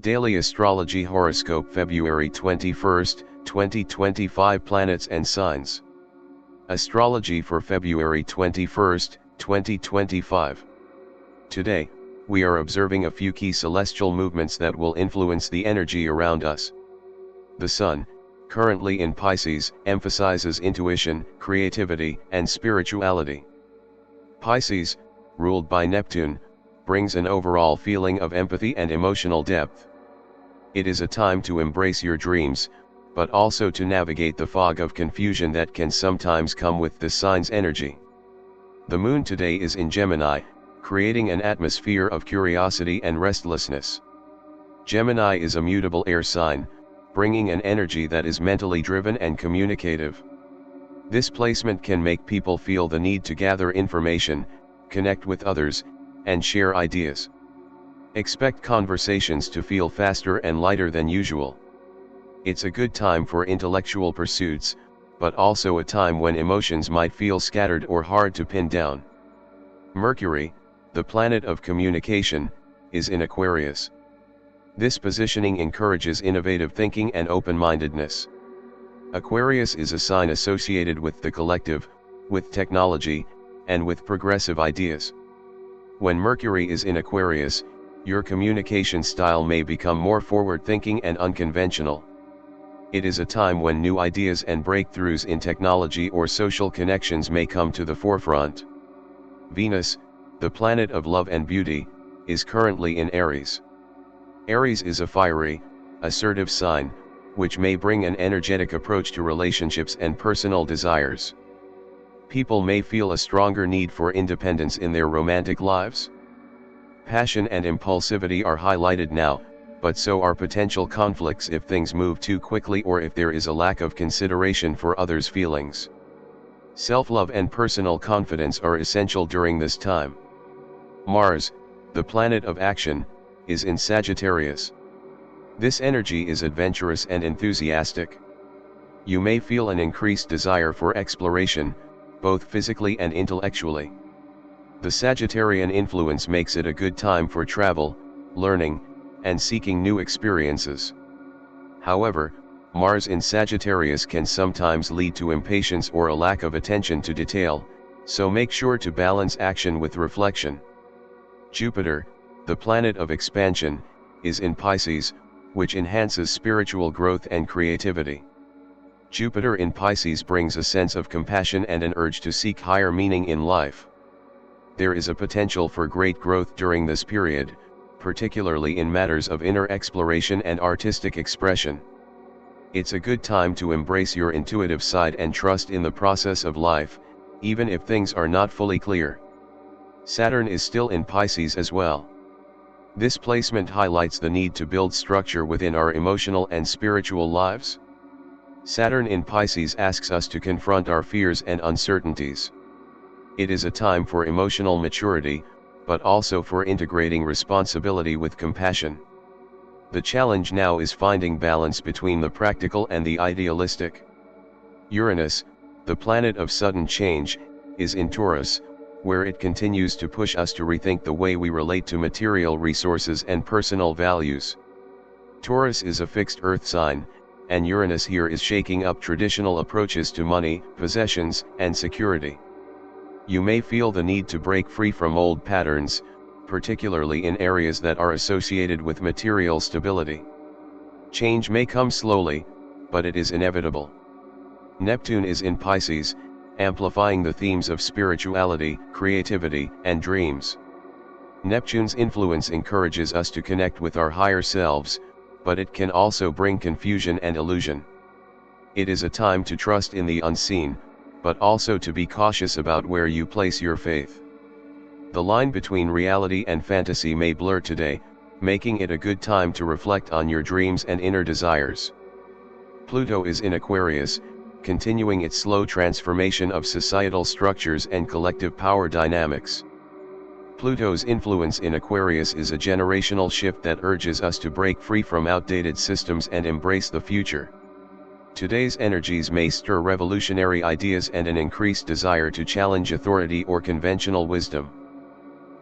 Daily Astrology Horoscope February 21st, 2025 Planets and Signs. Astrology for February 21st, 2025. Today, we are observing a few key celestial movements that will influence the energy around us. The Sun, currently in Pisces, emphasizes intuition, creativity, and spirituality. Pisces, ruled by Neptune, brings an overall feeling of empathy and emotional depth. It is a time to embrace your dreams, but also to navigate the fog of confusion that can sometimes come with this sign's energy. The Moon today is in Gemini, creating an atmosphere of curiosity and restlessness. Gemini is a mutable air sign, bringing an energy that is mentally driven and communicative. This placement can make people feel the need to gather information, connect with others, and share ideas. Expect conversations to feel faster and lighter than usual. It's a good time for intellectual pursuits, but also a time when emotions might feel scattered or hard to pin down. Mercury, the planet of communication, is in Aquarius. This positioning encourages innovative thinking and open-mindedness. Aquarius is a sign associated with the collective, with technology, and with progressive ideas. When Mercury is in Aquarius, your communication style may become more forward-thinking and unconventional. It is a time when new ideas and breakthroughs in technology or social connections may come to the forefront. Venus, the planet of love and beauty, is currently in Aries. Aries is a fiery, assertive sign, which may bring an energetic approach to relationships and personal desires. People may feel a stronger need for independence in their romantic lives. Passion and impulsivity are highlighted now, but so are potential conflicts if things move too quickly or if there is a lack of consideration for others' feelings. Self-love and personal confidence are essential during this time. Mars, the planet of action, is in Sagittarius. This energy is adventurous and enthusiastic. You may feel an increased desire for exploration, both physically and intellectually. The Sagittarian influence makes it a good time for travel, learning, and seeking new experiences. However, Mars in Sagittarius can sometimes lead to impatience or a lack of attention to detail, so make sure to balance action with reflection. Jupiter, the planet of expansion, is in Pisces, which enhances spiritual growth and creativity. Jupiter in Pisces brings a sense of compassion and an urge to seek higher meaning in life. There is a potential for great growth during this period, particularly in matters of inner exploration and artistic expression. It's a good time to embrace your intuitive side and trust in the process of life, even if things are not fully clear. Saturn is still in Pisces as well. This placement highlights the need to build structure within our emotional and spiritual lives. Saturn in Pisces asks us to confront our fears and uncertainties. It is a time for emotional maturity, but also for integrating responsibility with compassion. The challenge now is finding balance between the practical and the idealistic. Uranus, the planet of sudden change, is in Taurus, where it continues to push us to rethink the way we relate to material resources and personal values. Taurus is a fixed earth sign, and Uranus here is shaking up traditional approaches to money, possessions, and security. You may feel the need to break free from old patterns, particularly in areas that are associated with material stability. Change may come slowly, but it is inevitable. Neptune is in Pisces, amplifying the themes of spirituality, creativity, and dreams. Neptune's influence encourages us to connect with our higher selves, but it can also bring confusion and illusion. It is a time to trust in the unseen, but also to be cautious about where you place your faith. The line between reality and fantasy may blur today, making it a good time to reflect on your dreams and inner desires. Pluto is in Aquarius, continuing its slow transformation of societal structures and collective power dynamics. Pluto's influence in Aquarius is a generational shift that urges us to break free from outdated systems and embrace the future. Today's energies may stir revolutionary ideas and an increased desire to challenge authority or conventional wisdom.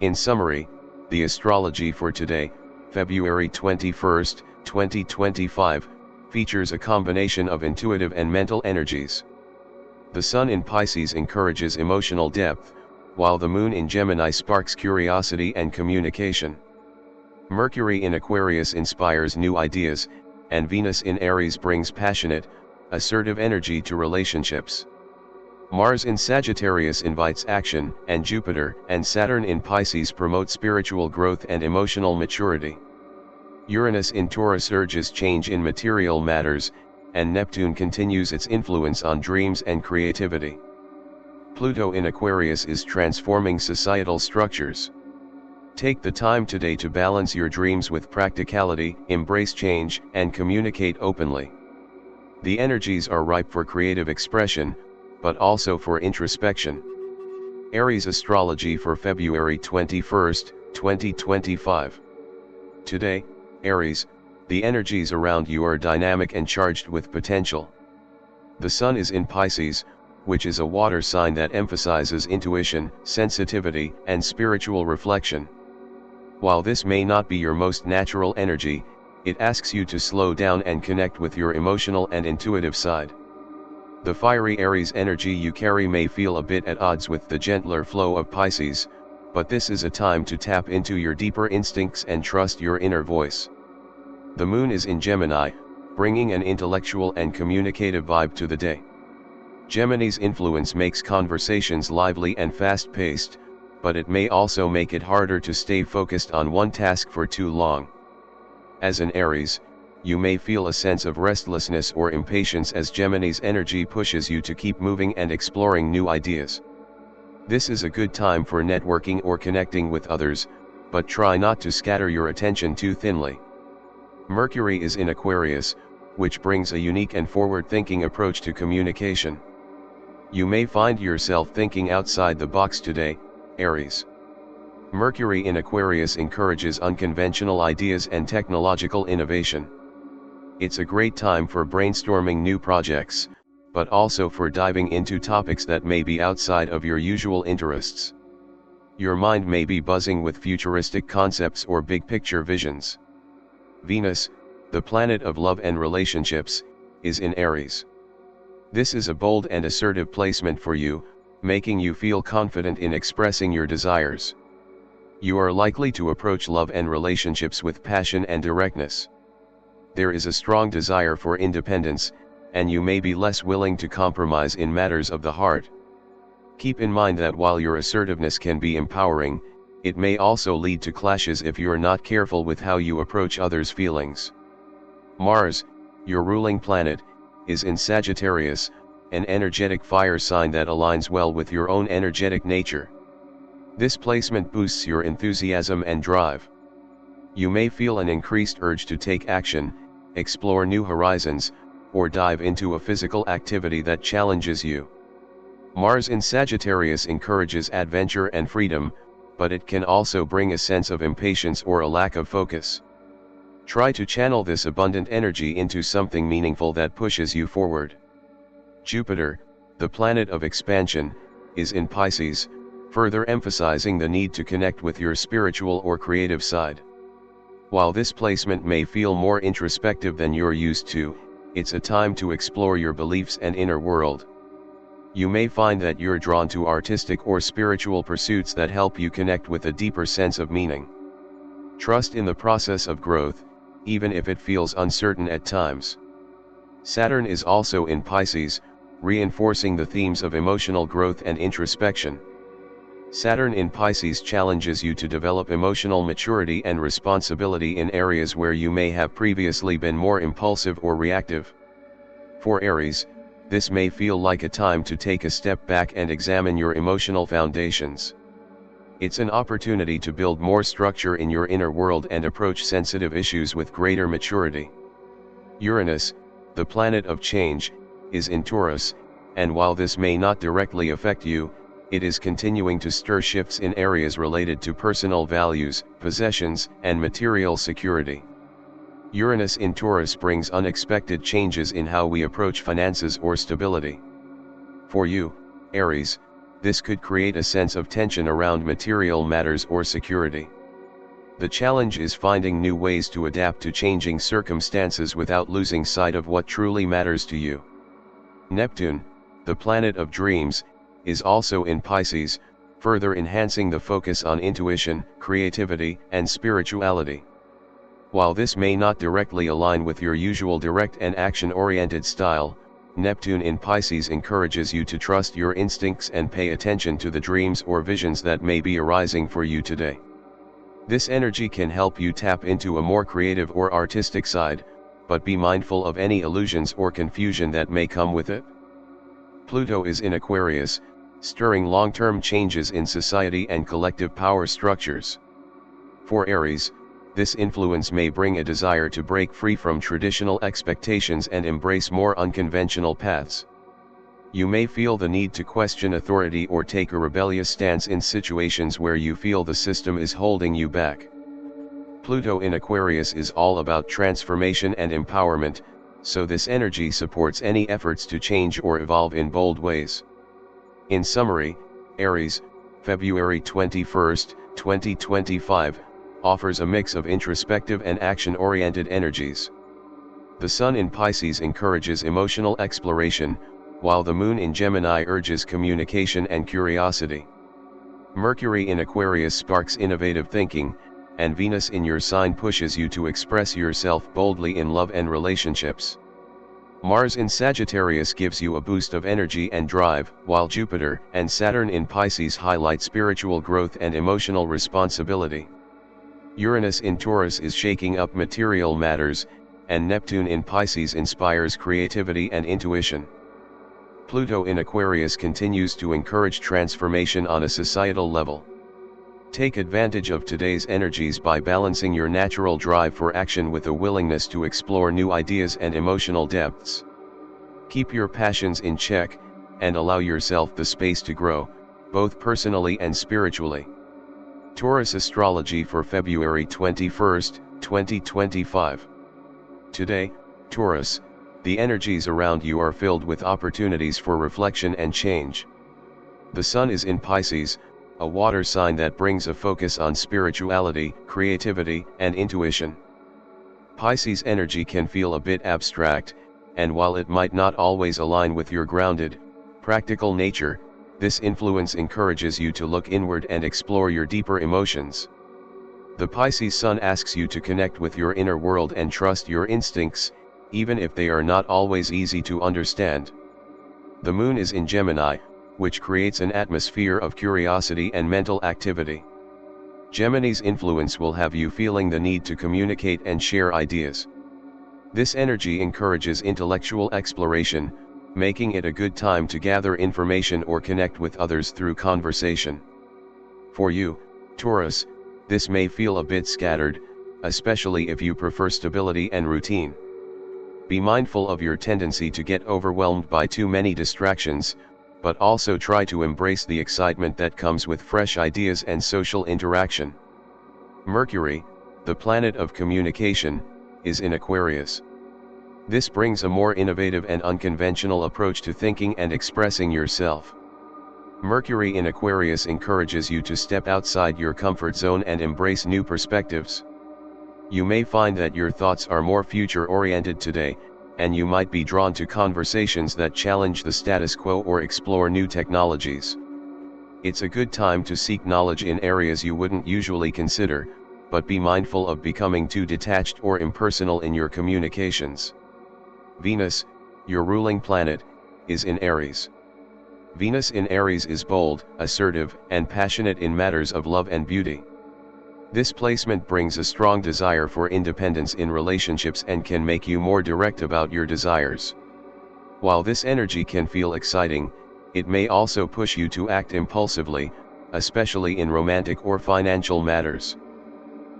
In summary, the astrology for today, February 21st, 2025, features a combination of intuitive and mental energies. The Sun in Pisces encourages emotional depth, while the Moon in Gemini sparks curiosity and communication. Mercury in Aquarius inspires new ideas, and Venus in Aries brings passionate, assertive energy to relationships. Mars in Sagittarius invites action, and Jupiter and Saturn in Pisces promote spiritual growth and emotional maturity. Uranus in Taurus urges change in material matters, and Neptune continues its influence on dreams and creativity. Pluto in Aquarius is transforming societal structures. Take the time today to balance your dreams with practicality, embrace change, and communicate openly. The energies are ripe for creative expression, but also for introspection. Aries Astrology for February 21st, 2025. Today, Aries, the energies around you are dynamic and charged with potential. The Sun is in Pisces, which is a water sign that emphasizes intuition, sensitivity, and spiritual reflection. While this may not be your most natural energy, it asks you to slow down and connect with your emotional and intuitive side. The fiery Aries energy you carry may feel a bit at odds with the gentler flow of Pisces, but this is a time to tap into your deeper instincts and trust your inner voice. The Moon is in Gemini, bringing an intellectual and communicative vibe to the day. Gemini's influence makes conversations lively and fast-paced, but it may also make it harder to stay focused on one task for too long. As an Aries, you may feel a sense of restlessness or impatience as Gemini's energy pushes you to keep moving and exploring new ideas. This is a good time for networking or connecting with others, but try not to scatter your attention too thinly. Mercury is in Aquarius, which brings a unique and forward-thinking approach to communication. You may find yourself thinking outside the box today, Aries. Mercury in Aquarius encourages unconventional ideas and technological innovation. It's a great time for brainstorming new projects, but also for diving into topics that may be outside of your usual interests. Your mind may be buzzing with futuristic concepts or big-picture visions. Venus, the planet of love and relationships, is in Aries. This is a bold and assertive placement for you, making you feel confident in expressing your desires. You are likely to approach love and relationships with passion and directness. There is a strong desire for independence, and you may be less willing to compromise in matters of the heart. Keep in mind that while your assertiveness can be empowering, it may also lead to clashes if you're not careful with how you approach others' feelings. Mars, your ruling planet, is in Sagittarius, an energetic fire sign that aligns well with your own energetic nature. This placement boosts your enthusiasm and drive. You may feel an increased urge to take action, explore new horizons, or dive into a physical activity that challenges you. Mars in Sagittarius encourages adventure and freedom, but it can also bring a sense of impatience or a lack of focus. Try to channel this abundant energy into something meaningful that pushes you forward. Jupiter, the planet of expansion, is in Pisces, further emphasizing the need to connect with your spiritual or creative side. While this placement may feel more introspective than you're used to, it's a time to explore your beliefs and inner world. You may find that you're drawn to artistic or spiritual pursuits that help you connect with a deeper sense of meaning. Trust in the process of growth, even if it feels uncertain at times. Saturn is also in Pisces, reinforcing the themes of emotional growth and introspection. Saturn in Pisces challenges you to develop emotional maturity and responsibility in areas where you may have previously been more impulsive or reactive. For Aries, this may feel like a time to take a step back and examine your emotional foundations. It's an opportunity to build more structure in your inner world and approach sensitive issues with greater maturity. Uranus, the planet of change, is in Taurus, and while this may not directly affect you, it is continuing to stir shifts in areas related to personal values, possessions, and material security. Uranus in Taurus brings unexpected changes in how we approach finances or stability. For you, Aries, this could create a sense of tension around material matters or security. The challenge is finding new ways to adapt to changing circumstances without losing sight of what truly matters to you. Neptune, the planet of dreams, is also in Pisces, further enhancing the focus on intuition, creativity, and spirituality. While this may not directly align with your usual direct and action-oriented style, Neptune in Pisces encourages you to trust your instincts and pay attention to the dreams or visions that may be arising for you today. This energy can help you tap into a more creative or artistic side, but be mindful of any illusions or confusion that may come with it. Pluto is in Aquarius, stirring long-term changes in society and collective power structures. For Aries, this influence may bring a desire to break free from traditional expectations and embrace more unconventional paths. You may feel the need to question authority or take a rebellious stance in situations where you feel the system is holding you back. Pluto in Aquarius is all about transformation and empowerment, so this energy supports any efforts to change or evolve in bold ways. In summary, Aries, February 21, 2025, offers a mix of introspective and action-oriented energies. The Sun in Pisces encourages emotional exploration, while the Moon in Gemini urges communication and curiosity. Mercury in Aquarius sparks innovative thinking, and Venus in your sign pushes you to express yourself boldly in love and relationships. Mars in Sagittarius gives you a boost of energy and drive, while Jupiter and Saturn in Pisces highlight spiritual growth and emotional responsibility. Uranus in Taurus is shaking up material matters, and Neptune in Pisces inspires creativity and intuition. Pluto in Aquarius continues to encourage transformation on a societal level. Take advantage of today's energies by balancing your natural drive for action with a willingness to explore new ideas and emotional depths. Keep your passions in check, and allow yourself the space to grow, both personally and spiritually. Taurus Astrology for February 21, 2025. Today, Taurus, the energies around you are filled with opportunities for reflection and change. The Sun is in Pisces, a water sign that brings a focus on spirituality, creativity, and intuition. Pisces energy can feel a bit abstract, and while it might not always align with your grounded, practical nature, this influence encourages you to look inward and explore your deeper emotions. The Pisces Sun asks you to connect with your inner world and trust your instincts, even if they are not always easy to understand. The Moon is in Gemini, which creates an atmosphere of curiosity and mental activity. Gemini's influence will have you feeling the need to communicate and share ideas. This energy encourages intellectual exploration, making it a good time to gather information or connect with others through conversation. For you, Taurus, this may feel a bit scattered, especially if you prefer stability and routine. Be mindful of your tendency to get overwhelmed by too many distractions, but also try to embrace the excitement that comes with fresh ideas and social interaction. Mercury, the planet of communication, is in Aquarius. This brings a more innovative and unconventional approach to thinking and expressing yourself. Mercury in Aquarius encourages you to step outside your comfort zone and embrace new perspectives. You may find that your thoughts are more future-oriented today, and you might be drawn to conversations that challenge the status quo or explore new technologies. It's a good time to seek knowledge in areas you wouldn't usually consider, but be mindful of becoming too detached or impersonal in your communications. Venus, your ruling planet, is in Aries. Venus in Aries is bold, assertive, and passionate in matters of love and beauty. This placement brings a strong desire for independence in relationships and can make you more direct about your desires. While this energy can feel exciting, it may also push you to act impulsively, especially in romantic or financial matters.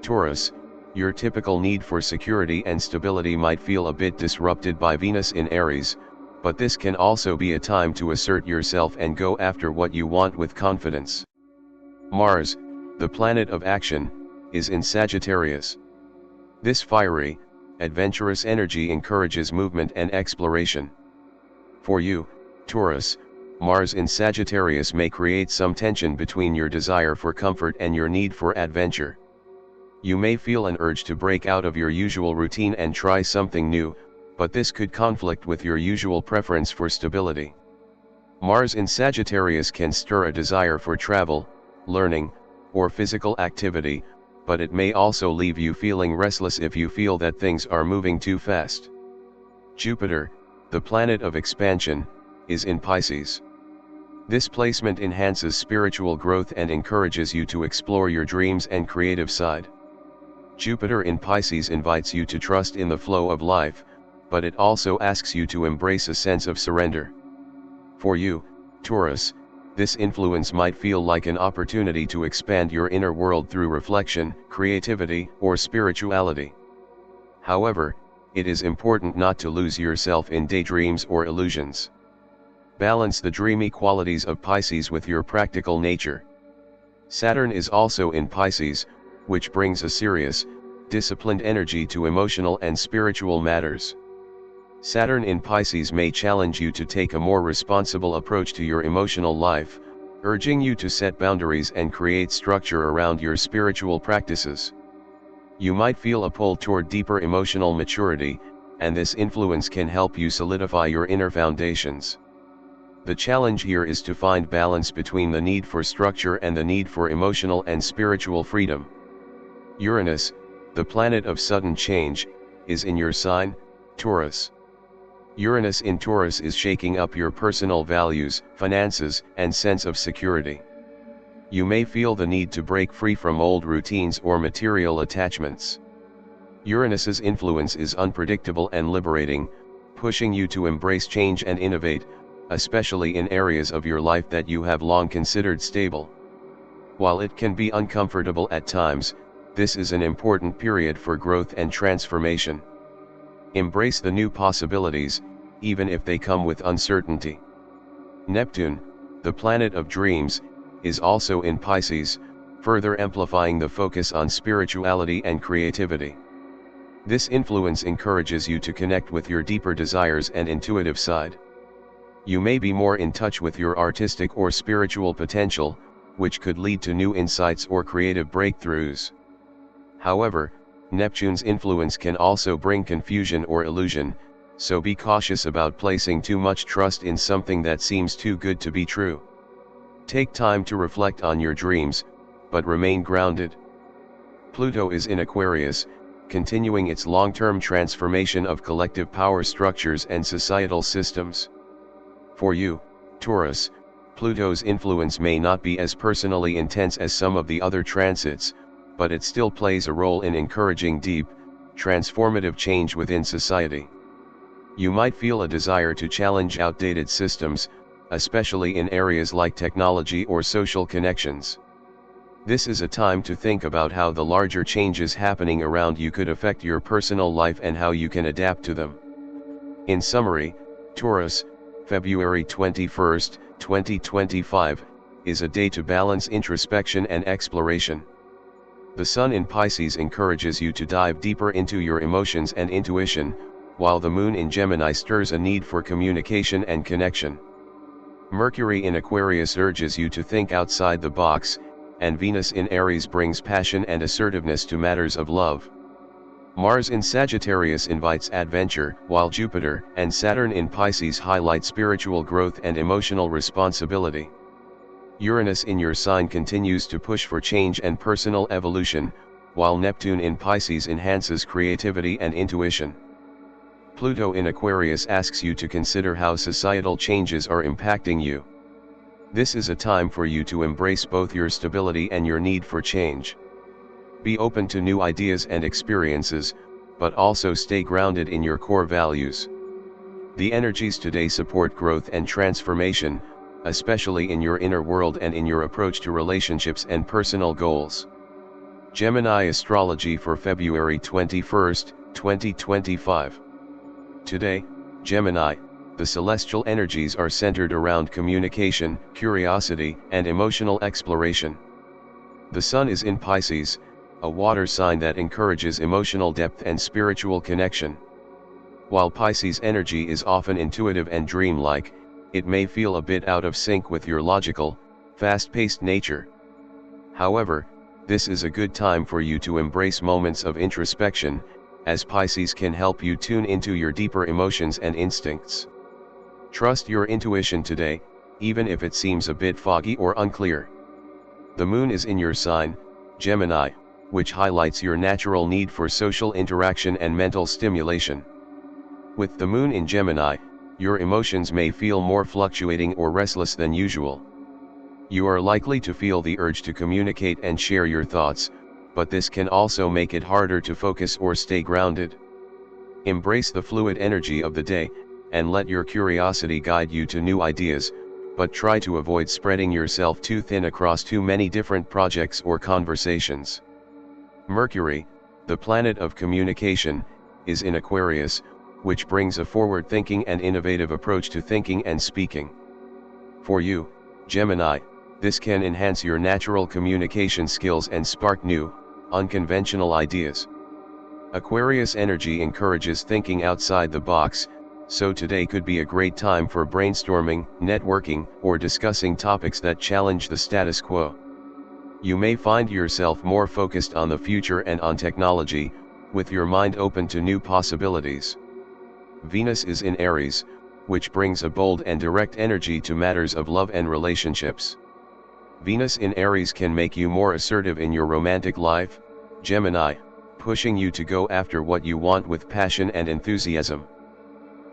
Taurus, your typical need for security and stability might feel a bit disrupted by Venus in Aries, but this can also be a time to assert yourself and go after what you want with confidence. Mars, the planet of action, is in Sagittarius. This fiery, adventurous energy encourages movement and exploration. For you, Taurus, Mars in Sagittarius may create some tension between your desire for comfort and your need for adventure. You may feel an urge to break out of your usual routine and try something new, but this could conflict with your usual preference for stability. Mars in Sagittarius can stir a desire for travel, learning, or physical activity, but it may also leave you feeling restless if you feel that things are moving too fast. Jupiter, the planet of expansion, is in Pisces. This placement enhances spiritual growth and encourages you to explore your dreams and creative side. Jupiter in Pisces invites you to trust in the flow of life, but it also asks you to embrace a sense of surrender. For you, Taurus, this influence might feel like an opportunity to expand your inner world through reflection, creativity, or spirituality. However, it is important not to lose yourself in daydreams or illusions. Balance the dreamy qualities of Pisces with your practical nature. Saturn is also in Pisces, which brings a serious, disciplined energy to emotional and spiritual matters. Saturn in Pisces may challenge you to take a more responsible approach to your emotional life, urging you to set boundaries and create structure around your spiritual practices. You might feel a pull toward deeper emotional maturity, and this influence can help you solidify your inner foundations. The challenge here is to find balance between the need for structure and the need for emotional and spiritual freedom. Uranus, the planet of sudden change, is in your sign, Taurus. Uranus in Taurus is shaking up your personal values, finances, and sense of security. You may feel the need to break free from old routines or material attachments. Uranus's influence is unpredictable and liberating, pushing you to embrace change and innovate, especially in areas of your life that you have long considered stable. While it can be uncomfortable at times, this is an important period for growth and transformation. Embrace the new possibilities, even if they come with uncertainty. Neptune, the planet of dreams, is also in Pisces, further amplifying the focus on spirituality and creativity. This influence encourages you to connect with your deeper desires and intuitive side. You may be more in touch with your artistic or spiritual potential, which could lead to new insights or creative breakthroughs. However, Neptune's influence can also bring confusion or illusion, so be cautious about placing too much trust in something that seems too good to be true. Take time to reflect on your dreams, but remain grounded. Pluto is in Aquarius, continuing its long-term transformation of collective power structures and societal systems. For you, Taurus, Pluto's influence may not be as personally intense as some of the other transits, but it still plays a role in encouraging deep, transformative change within society. You might feel a desire to challenge outdated systems, especially in areas like technology or social connections. This is a time to think about how the larger changes happening around you could affect your personal life and how you can adapt to them. In summary, Taurus, February 21, 2025, is a day to balance introspection and exploration. The Sun in Pisces encourages you to dive deeper into your emotions and intuition, while the Moon in Gemini stirs a need for communication and connection. Mercury in Aquarius urges you to think outside the box, and Venus in Aries brings passion and assertiveness to matters of love. Mars in Sagittarius invites adventure, while Jupiter and Saturn in Pisces highlight spiritual growth and emotional responsibility. Uranus in your sign continues to push for change and personal evolution, while Neptune in Pisces enhances creativity and intuition. Pluto in Aquarius asks you to consider how societal changes are impacting you. This is a time for you to embrace both your stability and your need for change. Be open to new ideas and experiences, but also stay grounded in your core values. The energies today support growth and transformation, especially in your inner world and in your approach to relationships and personal goals. Gemini Astrology for February 21, 2025. Today, Gemini, the celestial energies are centered around communication, curiosity, and emotional exploration. The Sun is in Pisces, a water sign that encourages emotional depth and spiritual connection. While Pisces energy is often intuitive and dreamlike, it may feel a bit out of sync with your logical, fast-paced nature. However, This is a good time for you to embrace moments of introspection, as Pisces can help you tune into your deeper emotions and instincts. Trust your intuition today, even if it seems a bit foggy or unclear. The moon is in your sign, Gemini, which highlights your natural need for social interaction and mental stimulation. With the moon in Gemini, your emotions may feel more fluctuating or restless than usual. You are likely to feel the urge to communicate and share your thoughts, but this can also make it harder to focus or stay grounded. Embrace the fluid energy of the day, and let your curiosity guide you to new ideas, but try to avoid spreading yourself too thin across too many different projects or conversations. Mercury, the planet of communication, is in Aquarius, which brings a forward-thinking and innovative approach to thinking and speaking. For you, Gemini, this can enhance your natural communication skills and spark new, unconventional ideas. Aquarius energy encourages thinking outside the box, so today could be a great time for brainstorming, networking, or discussing topics that challenge the status quo. You may find yourself more focused on the future and on technology, with your mind open to new possibilities. Venus is in Aries, which brings a bold and direct energy to matters of love and relationships. Venus in Aries can make you more assertive in your romantic life, Gemini, pushing you to go after what you want with passion and enthusiasm.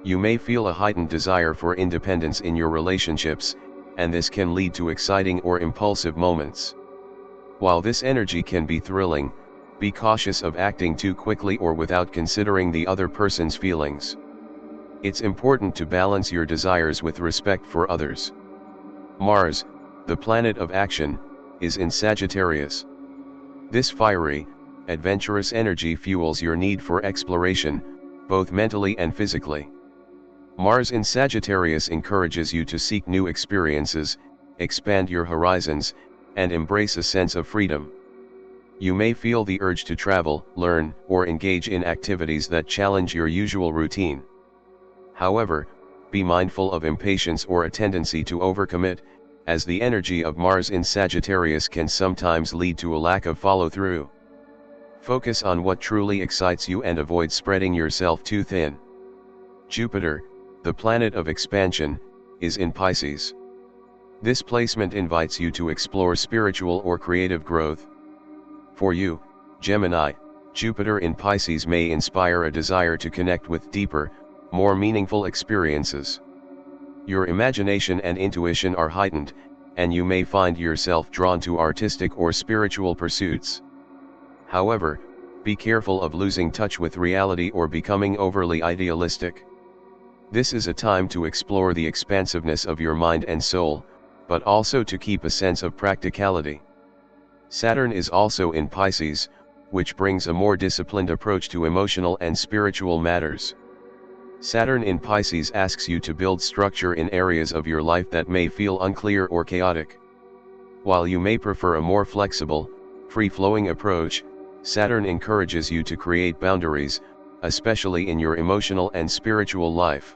You may feel a heightened desire for independence in your relationships, and this can lead to exciting or impulsive moments. While this energy can be thrilling, be cautious of acting too quickly or without considering the other person's feelings. It's important to balance your desires with respect for others. Mars, the planet of action, is in Sagittarius. This fiery, adventurous energy fuels your need for exploration, both mentally and physically. Mars in Sagittarius encourages you to seek new experiences, expand your horizons, and embrace a sense of freedom. You may feel the urge to travel, learn, or engage in activities that challenge your usual routine. However, be mindful of impatience or a tendency to overcommit, as the energy of Mars in Sagittarius can sometimes lead to a lack of follow-through. Focus on what truly excites you and avoid spreading yourself too thin. Jupiter, the planet of expansion, is in Pisces. This placement invites you to explore spiritual or creative growth. For you, Gemini, Jupiter in Pisces may inspire a desire to connect with deeper, more meaningful experiences. Your imagination and intuition are heightened, and you may find yourself drawn to artistic or spiritual pursuits. However, be careful of losing touch with reality or becoming overly idealistic. This is a time to explore the expansiveness of your mind and soul, but also to keep a sense of practicality. Saturn is also in Pisces, which brings a more disciplined approach to emotional and spiritual matters. Saturn in Pisces asks you to build structure in areas of your life that may feel unclear or chaotic. While you may prefer a more flexible, free-flowing approach, Saturn encourages you to create boundaries, especially in your emotional and spiritual life.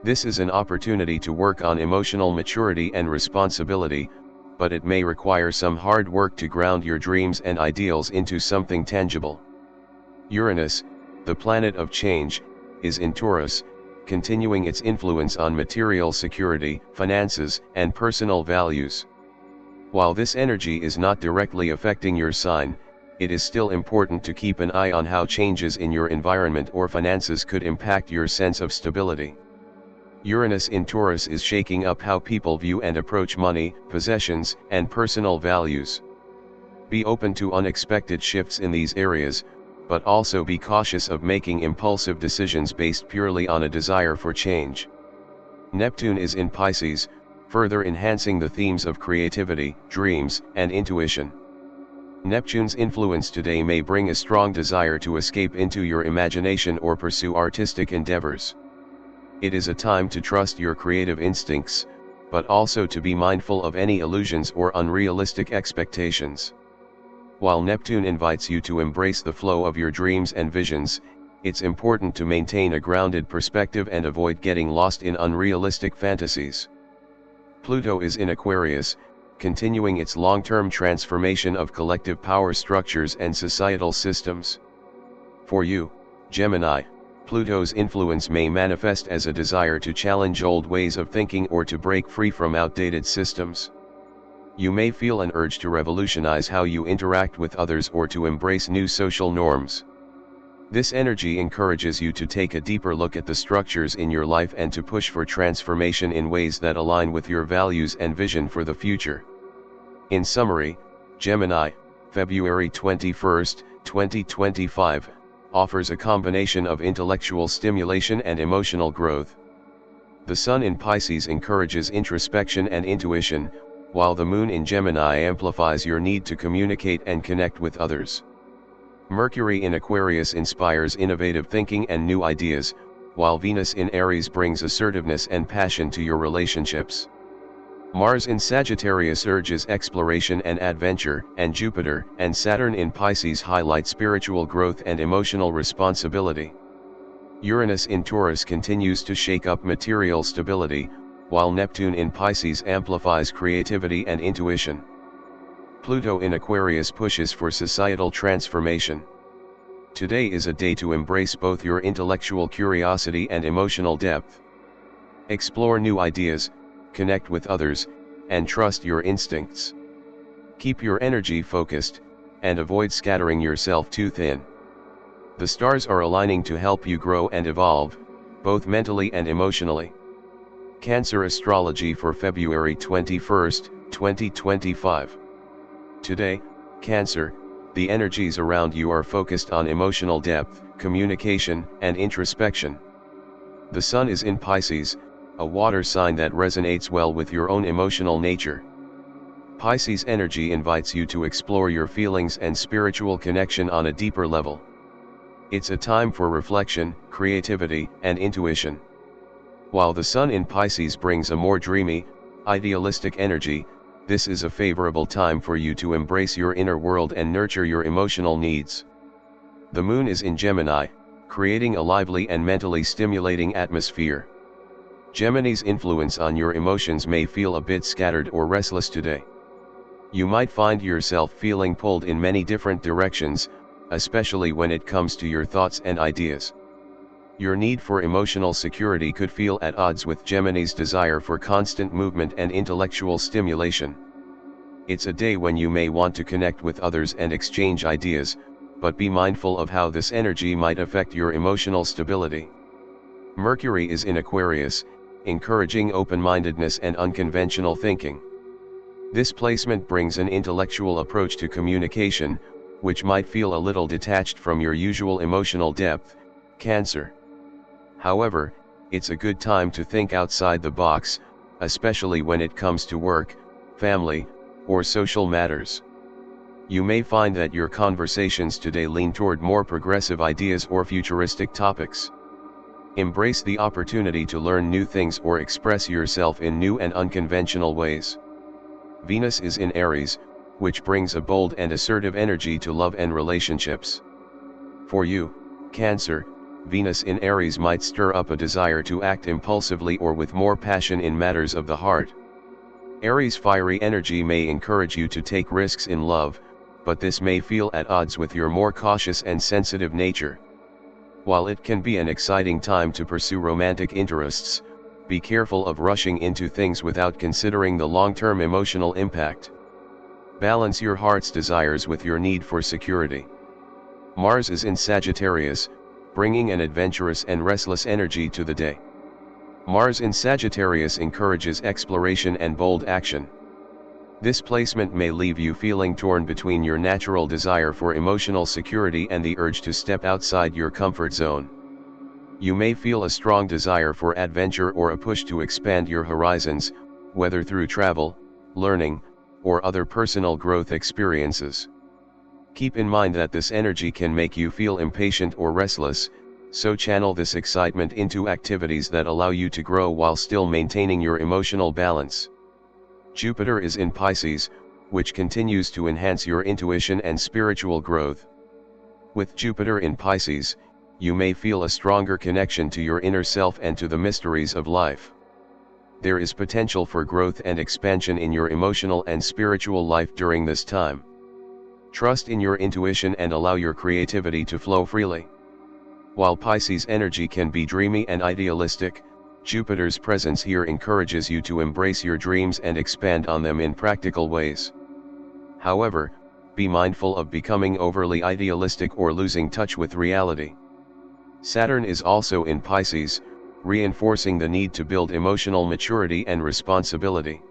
This is an opportunity to work on emotional maturity and responsibility, but it may require some hard work to ground your dreams and ideals into something tangible. Uranus, the planet of change, is in Taurus, continuing its influence on material security, finances, and personal values. While this energy is not directly affecting your sign, it is still important to keep an eye on how changes in your environment or finances could impact your sense of stability. Uranus in Taurus is shaking up how people view and approach money, possessions, and personal values. Be open to unexpected shifts in these areas, but also be cautious of making impulsive decisions based purely on a desire for change. Neptune is in Pisces, further enhancing the themes of creativity, dreams, and intuition. Neptune's influence today may bring a strong desire to escape into your imagination or pursue artistic endeavors. It is a time to trust your creative instincts, but also to be mindful of any illusions or unrealistic expectations. While Neptune invites you to embrace the flow of your dreams and visions, it's important to maintain a grounded perspective and avoid getting lost in unrealistic fantasies. Pluto is in Aquarius, continuing its long-term transformation of collective power structures and societal systems. For you, Gemini, Pluto's influence may manifest as a desire to challenge old ways of thinking or to break free from outdated systems. You may feel an urge to revolutionize how you interact with others or to embrace new social norms. This energy encourages you to take a deeper look at the structures in your life and to push for transformation in ways that align with your values and vision for the future. In summary, Gemini, February 21, 2025, offers a combination of intellectual stimulation and emotional growth. The Sun in Pisces encourages introspection and intuition, while the Moon in Gemini amplifies your need to communicate and connect with others. Mercury in Aquarius inspires innovative thinking and new ideas, while Venus in Aries brings assertiveness and passion to your relationships. Mars in Sagittarius urges exploration and adventure, and Jupiter and Saturn in Pisces highlight spiritual growth and emotional responsibility. Uranus in Taurus continues to shake up material stability, while Neptune in Pisces amplifies creativity and intuition. Pluto in Aquarius pushes for societal transformation. Today is a day to embrace both your intellectual curiosity and emotional depth. Explore new ideas, connect with others, and trust your instincts. Keep your energy focused, and avoid scattering yourself too thin. The stars are aligning to help you grow and evolve, both mentally and emotionally. Cancer Astrology for February 21, 2025. Today, Cancer, the energies around you are focused on emotional depth, communication, and introspection. The Sun is in Pisces, a water sign that resonates well with your own emotional nature. Pisces energy invites you to explore your feelings and spiritual connection on a deeper level. It's a time for reflection, creativity, and intuition. While the Sun in Pisces brings a more dreamy, idealistic energy, this is a favorable time for you to embrace your inner world and nurture your emotional needs. The Moon is in Gemini, creating a lively and mentally stimulating atmosphere. Gemini's influence on your emotions may feel a bit scattered or restless today. You might find yourself feeling pulled in many different directions, especially when it comes to your thoughts and ideas. Your need for emotional security could feel at odds with Gemini's desire for constant movement and intellectual stimulation. It's a day when you may want to connect with others and exchange ideas, but be mindful of how this energy might affect your emotional stability. Mercury is in Aquarius, encouraging open-mindedness and unconventional thinking. This placement brings an intellectual approach to communication, which might feel a little detached from your usual emotional depth, Cancer. However, it's a good time to think outside the box, especially when it comes to work, family, or social matters. You may find that your conversations today lean toward more progressive ideas or futuristic topics. Embrace the opportunity to learn new things or express yourself in new and unconventional ways. Venus is in Aries, which brings a bold and assertive energy to love and relationships. For you, Cancer, Venus in Aries might stir up a desire to act impulsively or with more passion in matters of the heart. Aries' fiery energy may encourage you to take risks in love, but this may feel at odds with your more cautious and sensitive nature. While it can be an exciting time to pursue romantic interests, be careful of rushing into things without considering the long-term emotional impact. Balance your heart's desires with your need for security. Mars is in Sagittarius, bringing an adventurous and restless energy to the day. Mars in Sagittarius encourages exploration and bold action. This placement may leave you feeling torn between your natural desire for emotional security and the urge to step outside your comfort zone. You may feel a strong desire for adventure or a push to expand your horizons, whether through travel, learning, or other personal growth experiences. Keep in mind that this energy can make you feel impatient or restless, so channel this excitement into activities that allow you to grow while still maintaining your emotional balance. Jupiter is in Pisces, which continues to enhance your intuition and spiritual growth. With Jupiter in Pisces, you may feel a stronger connection to your inner self and to the mysteries of life. There is potential for growth and expansion in your emotional and spiritual life during this time. Trust in your intuition and allow your creativity to flow freely. While Pisces energy can be dreamy and idealistic, Jupiter's presence here encourages you to embrace your dreams and expand on them in practical ways. However, be mindful of becoming overly idealistic or losing touch with reality. Saturn is also in Pisces, reinforcing the need to build emotional maturity and responsibility.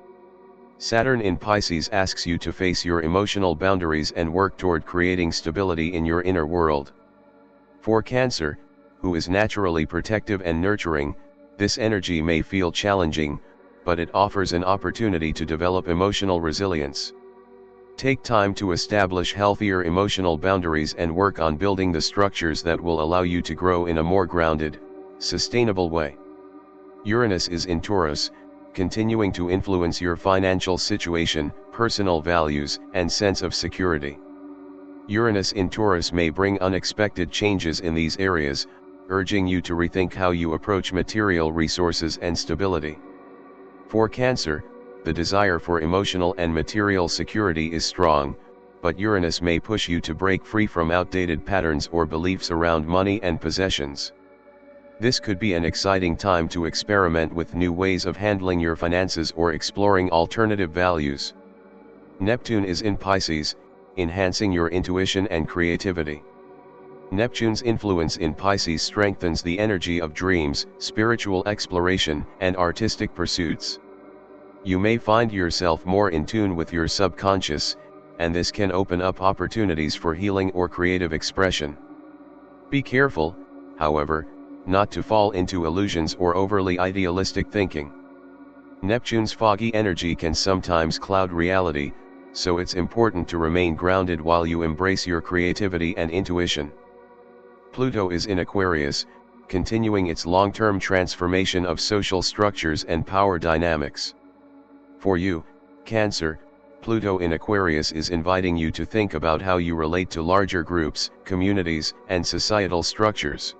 Saturn in Pisces asks you to face your emotional boundaries and work toward creating stability in your inner world. For Cancer, who is naturally protective and nurturing, this energy may feel challenging, but it offers an opportunity to develop emotional resilience. Take time to establish healthier emotional boundaries and work on building the structures that will allow you to grow in a more grounded, sustainable way. Uranus is in Taurus, continuing to influence your financial situation, personal values, and sense of security. Uranus in Taurus may bring unexpected changes in these areas, urging you to rethink how you approach material resources and stability. For Cancer, the desire for emotional and material security is strong, but Uranus may push you to break free from outdated patterns or beliefs around money and possessions. This could be an exciting time to experiment with new ways of handling your finances or exploring alternative values. Neptune is in Pisces, enhancing your intuition and creativity. Neptune's influence in Pisces strengthens the energy of dreams, spiritual exploration, and artistic pursuits. You may find yourself more in tune with your subconscious, and this can open up opportunities for healing or creative expression. Be careful, however, not to fall into illusions or overly idealistic thinking. Neptune's foggy energy can sometimes cloud reality, so it's important to remain grounded while you embrace your creativity and intuition. Pluto is in Aquarius, continuing its long-term transformation of social structures and power dynamics. For you, Cancer, Pluto in Aquarius is inviting you to think about how you relate to larger groups, communities, and societal structures.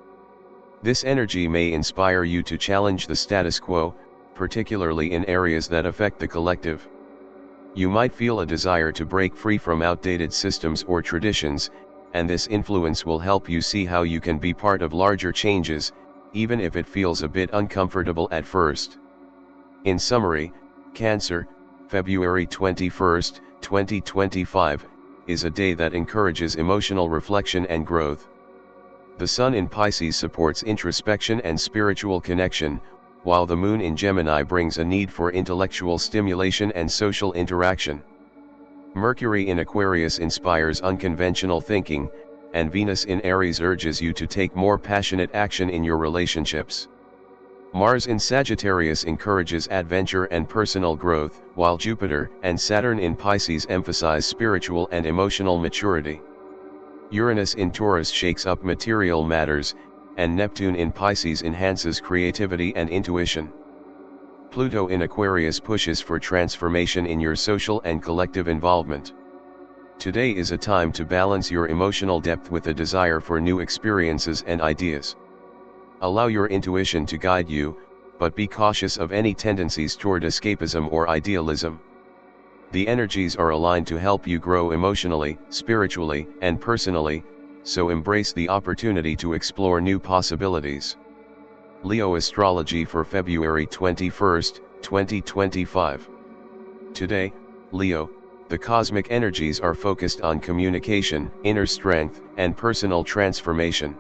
This energy may inspire you to challenge the status quo, particularly in areas that affect the collective. You might feel a desire to break free from outdated systems or traditions, and this influence will help you see how you can be part of larger changes, even if it feels a bit uncomfortable at first. In summary, Cancer, February 21, 2025, is a day that encourages emotional reflection and growth. The Sun in Pisces supports introspection and spiritual connection, while the Moon in Gemini brings a need for intellectual stimulation and social interaction. Mercury in Aquarius inspires unconventional thinking, and Venus in Aries urges you to take more passionate action in your relationships. Mars in Sagittarius encourages adventure and personal growth, while Jupiter and Saturn in Pisces emphasize spiritual and emotional maturity. Uranus in Taurus shakes up material matters, and Neptune in Pisces enhances creativity and intuition. Pluto in Aquarius pushes for transformation in your social and collective involvement. Today is a time to balance your emotional depth with a desire for new experiences and ideas. Allow your intuition to guide you, but be cautious of any tendencies toward escapism or idealism. The energies are aligned to help you grow emotionally, spiritually, and personally, so embrace the opportunity to explore new possibilities. Leo Astrology for February 21, 2025. Today, Leo, the cosmic energies are focused on communication, inner strength, and personal transformation.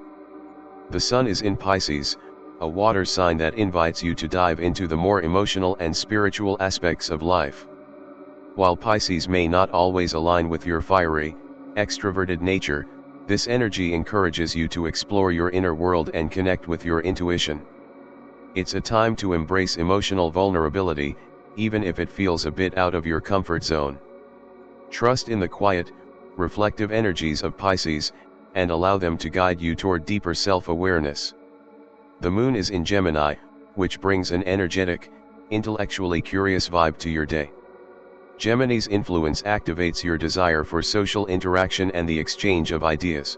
The Sun is in Pisces, a water sign that invites you to dive into the more emotional and spiritual aspects of life. While Pisces may not always align with your fiery, extroverted nature, this energy encourages you to explore your inner world and connect with your intuition. It's a time to embrace emotional vulnerability, even if it feels a bit out of your comfort zone. Trust in the quiet, reflective energies of Pisces, and allow them to guide you toward deeper self-awareness. The Moon is in Gemini, which brings an energetic, intellectually curious vibe to your day. Gemini's influence activates your desire for social interaction and the exchange of ideas.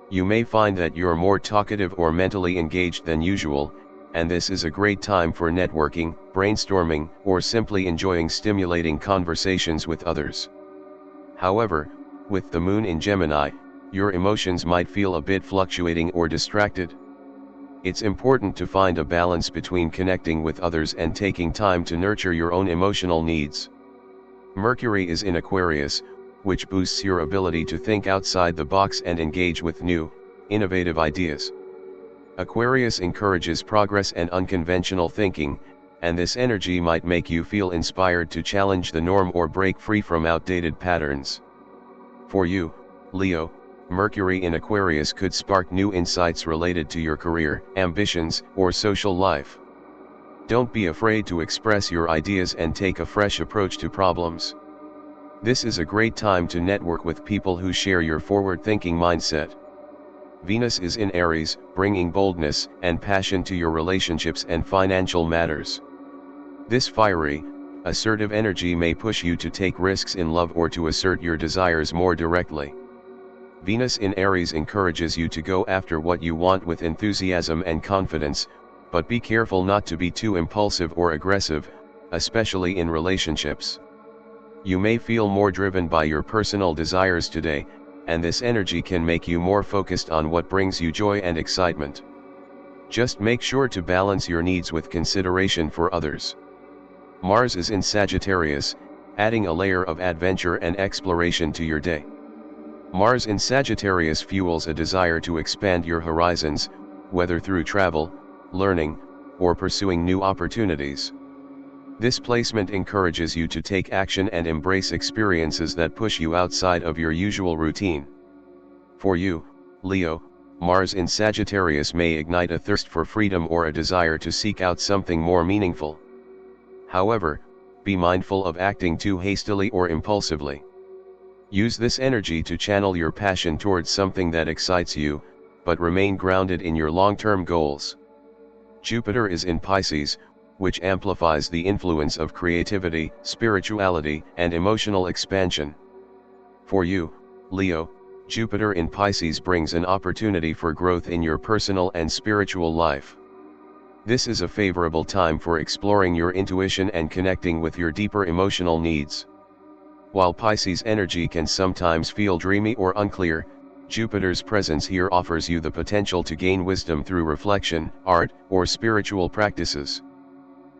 You may find that you're more talkative or mentally engaged than usual, and this is a great time for networking, brainstorming, or simply enjoying stimulating conversations with others. However, with the moon in Gemini, your emotions might feel a bit fluctuating or distracted. It's important to find a balance between connecting with others and taking time to nurture your own emotional needs. Mercury is in Aquarius, which boosts your ability to think outside the box and engage with new, innovative ideas. Aquarius encourages progress and unconventional thinking, and this energy might make you feel inspired to challenge the norm or break free from outdated patterns. For you, Leo, Mercury in Aquarius could spark new insights related to your career, ambitions, or social life. Don't be afraid to express your ideas and take a fresh approach to problems. This is a great time to network with people who share your forward-thinking mindset. Venus is in Aries, bringing boldness and passion to your relationships and financial matters. This fiery, assertive energy may push you to take risks in love or to assert your desires more directly. Venus in Aries encourages you to go after what you want with enthusiasm and confidence, but be careful not to be too impulsive or aggressive, especially in relationships. You may feel more driven by your personal desires today, and this energy can make you more focused on what brings you joy and excitement. Just make sure to balance your needs with consideration for others. Mars is in Sagittarius, adding a layer of adventure and exploration to your day. Mars in Sagittarius fuels a desire to expand your horizons, whether through travel, learning, or pursuing new opportunities. This placement encourages you to take action and embrace experiences that push you outside of your usual routine. For you, Leo, Mars in Sagittarius may ignite a thirst for freedom or a desire to seek out something more meaningful. However, be mindful of acting too hastily or impulsively. Use this energy to channel your passion towards something that excites you, but remain grounded in your long-term goals. Jupiter is in Pisces, which amplifies the influence of creativity, spirituality, and emotional expansion. For you, Leo, Jupiter in Pisces brings an opportunity for growth in your personal and spiritual life. This is a favorable time for exploring your intuition and connecting with your deeper emotional needs. While Pisces energy can sometimes feel dreamy or unclear, Jupiter's presence here offers you the potential to gain wisdom through reflection, art, or spiritual practices.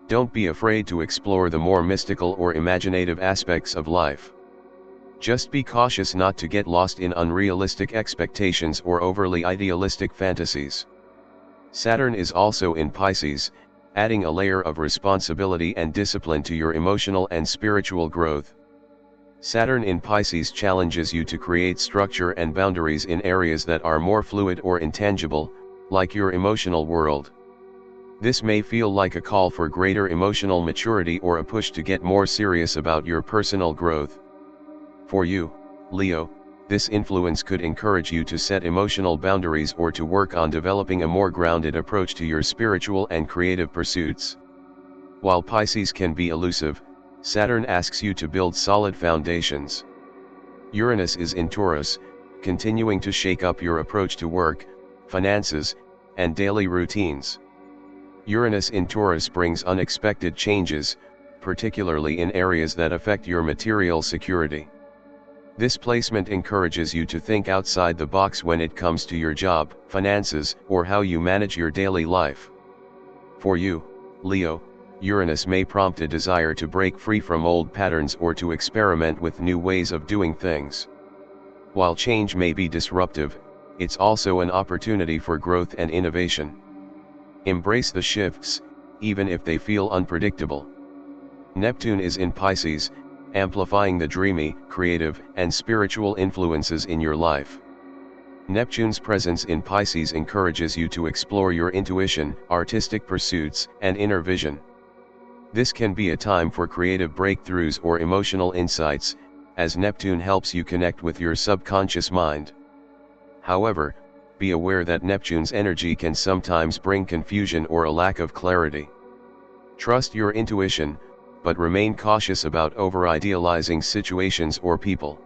Don't be afraid to explore the more mystical or imaginative aspects of life. Just be cautious not to get lost in unrealistic expectations or overly idealistic fantasies. Saturn is also in Pisces, adding a layer of responsibility and discipline to your emotional and spiritual growth. Saturn in Pisces challenges you to create structure and boundaries in areas that are more fluid or intangible, like your emotional world. This may feel like a call for greater emotional maturity or a push to get more serious about your personal growth. For you, Leo, this influence could encourage you to set emotional boundaries or to work on developing a more grounded approach to your spiritual and creative pursuits. While Pisces can be elusive, Saturn asks you to build solid foundations. Uranus is in Taurus, continuing to shake up your approach to work, finances, and daily routines. Uranus in Taurus brings unexpected changes, particularly in areas that affect your material security. This placement encourages you to think outside the box when it comes to your job, finances, or how you manage your daily life. For you, Leo, Uranus may prompt a desire to break free from old patterns or to experiment with new ways of doing things. While change may be disruptive, it's also an opportunity for growth and innovation. Embrace the shifts, even if they feel unpredictable. Neptune is in Pisces, amplifying the dreamy, creative, and spiritual influences in your life. Neptune's presence in Pisces encourages you to explore your intuition, artistic pursuits, and inner vision. This can be a time for creative breakthroughs or emotional insights, as Neptune helps you connect with your subconscious mind. However, be aware that Neptune's energy can sometimes bring confusion or a lack of clarity. Trust your intuition, but remain cautious about over-idealizing situations or people.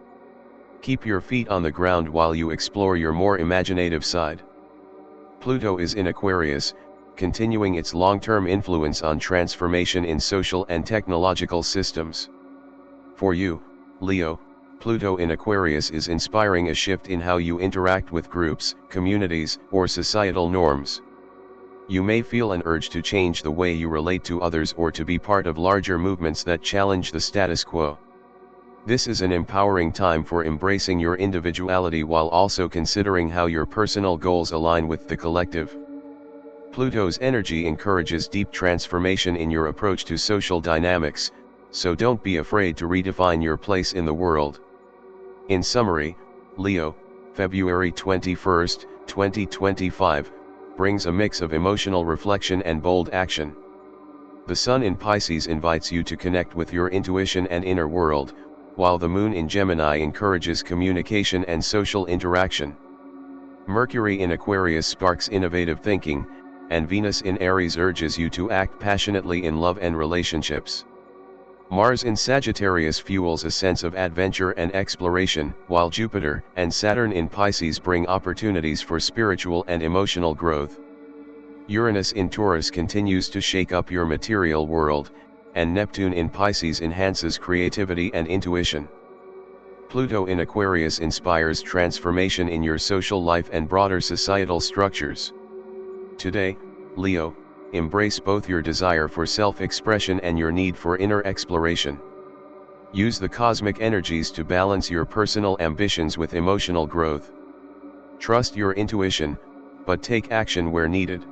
Keep your feet on the ground while you explore your more imaginative side. Pluto is in Aquarius, continuing its long-term influence on transformation in social and technological systems. For you, Leo, Pluto in Aquarius is inspiring a shift in how you interact with groups, communities, or societal norms. You may feel an urge to change the way you relate to others or to be part of larger movements that challenge the status quo. This is an empowering time for embracing your individuality while also considering how your personal goals align with the collective. Pluto's energy encourages deep transformation in your approach to social dynamics, so don't be afraid to redefine your place in the world. In summary, Leo, February 21, 2025, brings a mix of emotional reflection and bold action. The Sun in Pisces invites you to connect with your intuition and inner world, while the Moon in Gemini encourages communication and social interaction. Mercury in Aquarius sparks innovative thinking, and Venus in Aries urges you to act passionately in love and relationships. Mars in Sagittarius fuels a sense of adventure and exploration, while Jupiter and Saturn in Pisces bring opportunities for spiritual and emotional growth. Uranus in Taurus continues to shake up your material world, and Neptune in Pisces enhances creativity and intuition. Pluto in Aquarius inspires transformation in your social life and broader societal structures. Today, Leo, embrace both your desire for self-expression and your need for inner exploration. Use the cosmic energies to balance your personal ambitions with emotional growth. Trust your intuition, but take action where needed.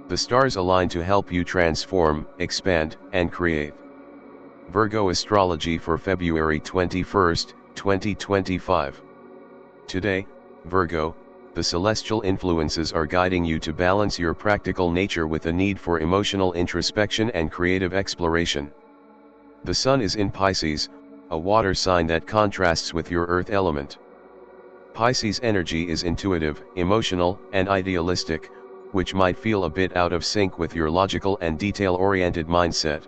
The stars align to help you transform, expand, and create. Virgo Astrology for February 21, 2025. Today, Virgo, the celestial influences are guiding you to balance your practical nature with a need for emotional introspection and creative exploration. The Sun is in Pisces, a water sign that contrasts with your earth element. Pisces energy is intuitive, emotional, and idealistic, which might feel a bit out of sync with your logical and detail-oriented mindset.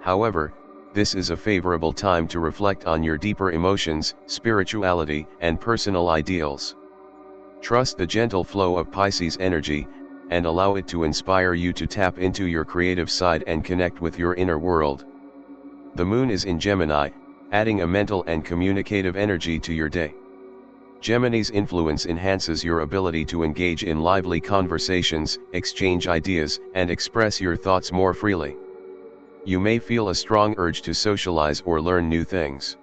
However, this is a favorable time to reflect on your deeper emotions, spirituality, and personal ideals. Trust the gentle flow of Pisces energy, and allow it to inspire you to tap into your creative side and connect with your inner world. The Moon is in Gemini, adding a mental and communicative energy to your day. Gemini's influence enhances your ability to engage in lively conversations, exchange ideas, and express your thoughts more freely. You may feel a strong urge to socialize or learn new things.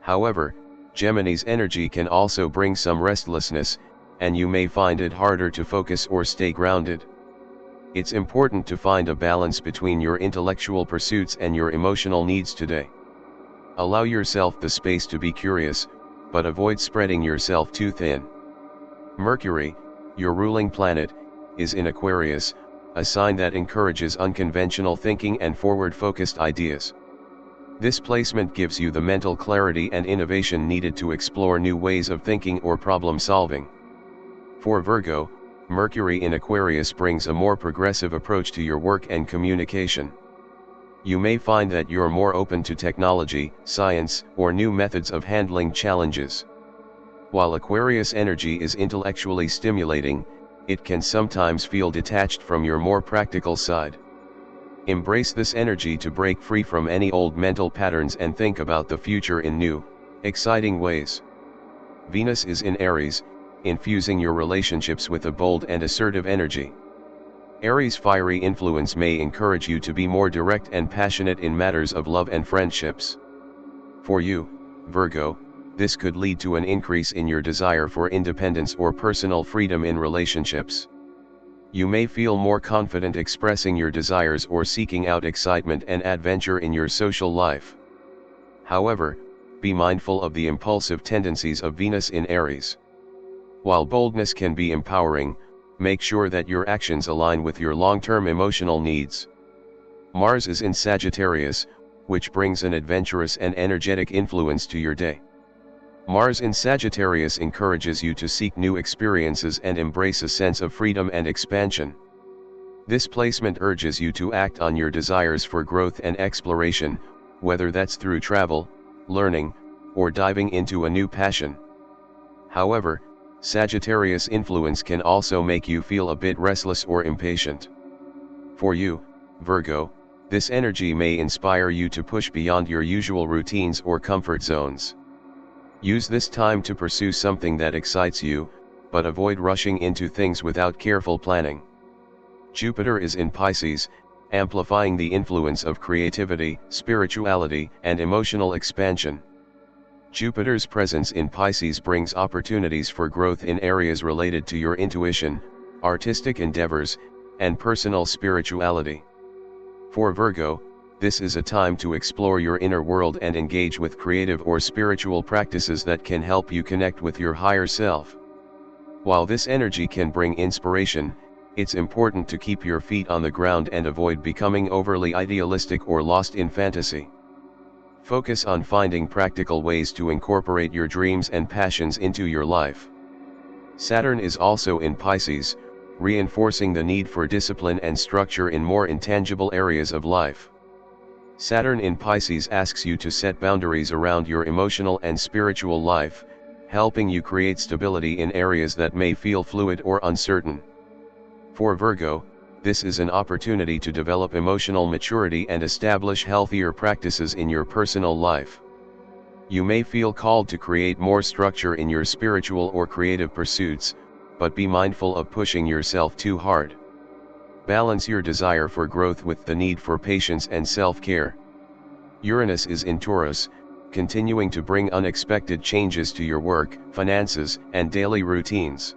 However, Gemini's energy can also bring some restlessness, and you may find it harder to focus or stay grounded. It's important to find a balance between your intellectual pursuits and your emotional needs today. Allow yourself the space to be curious, but avoid spreading yourself too thin. Mercury, your ruling planet, is in Aquarius, a sign that encourages unconventional thinking and forward-focused ideas. This placement gives you the mental clarity and innovation needed to explore new ways of thinking or problem-solving. For Virgo, Mercury in Aquarius brings a more progressive approach to your work and communication. You may find that you're more open to technology, science, or new methods of handling challenges. While Aquarius energy is intellectually stimulating, it can sometimes feel detached from your more practical side. Embrace this energy to break free from any old mental patterns and think about the future in new, exciting ways. Venus is in Aries, infusing your relationships with a bold and assertive energy. Aries' fiery influence may encourage you to be more direct and passionate in matters of love and friendships. For you, Virgo, this could lead to an increase in your desire for independence or personal freedom in relationships. You may feel more confident expressing your desires or seeking out excitement and adventure in your social life. However, be mindful of the impulsive tendencies of Venus in Aries. While boldness can be empowering, make sure that your actions align with your long-term emotional needs. Mars is in Sagittarius, which brings an adventurous and energetic influence to your day. Mars in Sagittarius encourages you to seek new experiences and embrace a sense of freedom and expansion. This placement urges you to act on your desires for growth and exploration, whether that's through travel, learning, or diving into a new passion. However, Sagittarius influence can also make you feel a bit restless or impatient. For you, Virgo, this energy may inspire you to push beyond your usual routines or comfort zones. Use this time to pursue something that excites you, but avoid rushing into things without careful planning. Jupiter is in Pisces, amplifying the influence of creativity, spirituality, and emotional expansion. Jupiter's presence in Pisces brings opportunities for growth in areas related to your intuition, artistic endeavors, and personal spirituality. For Virgo, this is a time to explore your inner world and engage with creative or spiritual practices that can help you connect with your higher self. While this energy can bring inspiration, it's important to keep your feet on the ground and avoid becoming overly idealistic or lost in fantasy. Focus on finding practical ways to incorporate your dreams and passions into your life. Saturn is also in Pisces, reinforcing the need for discipline and structure in more intangible areas of life. Saturn in Pisces asks you to set boundaries around your emotional and spiritual life, helping you create stability in areas that may feel fluid or uncertain. For Virgo, this is an opportunity to develop emotional maturity and establish healthier practices in your personal life. You may feel called to create more structure in your spiritual or creative pursuits, but be mindful of pushing yourself too hard. Balance your desire for growth with the need for patience and self-care. Uranus is in Taurus, continuing to bring unexpected changes to your work, finances, and daily routines.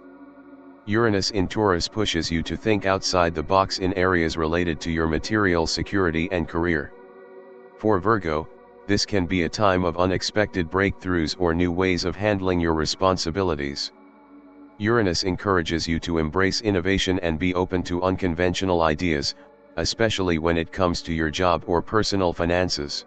Uranus in Taurus pushes you to think outside the box in areas related to your material security and career. For Virgo, this can be a time of unexpected breakthroughs or new ways of handling your responsibilities. Uranus encourages you to embrace innovation and be open to unconventional ideas, especially when it comes to your job or personal finances.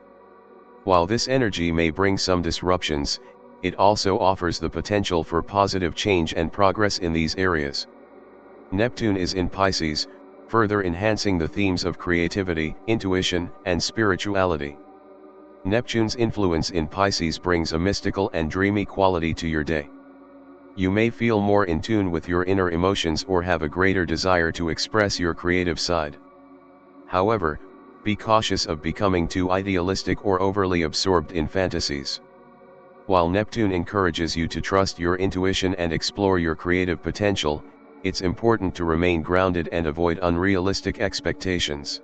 While this energy may bring some disruptions, it also offers the potential for positive change and progress in these areas. Neptune is in Pisces, further enhancing the themes of creativity, intuition, and spirituality. Neptune's influence in Pisces brings a mystical and dreamy quality to your day. You may feel more in tune with your inner emotions or have a greater desire to express your creative side. However, be cautious of becoming too idealistic or overly absorbed in fantasies. While Neptune encourages you to trust your intuition and explore your creative potential, it's important to remain grounded and avoid unrealistic expectations.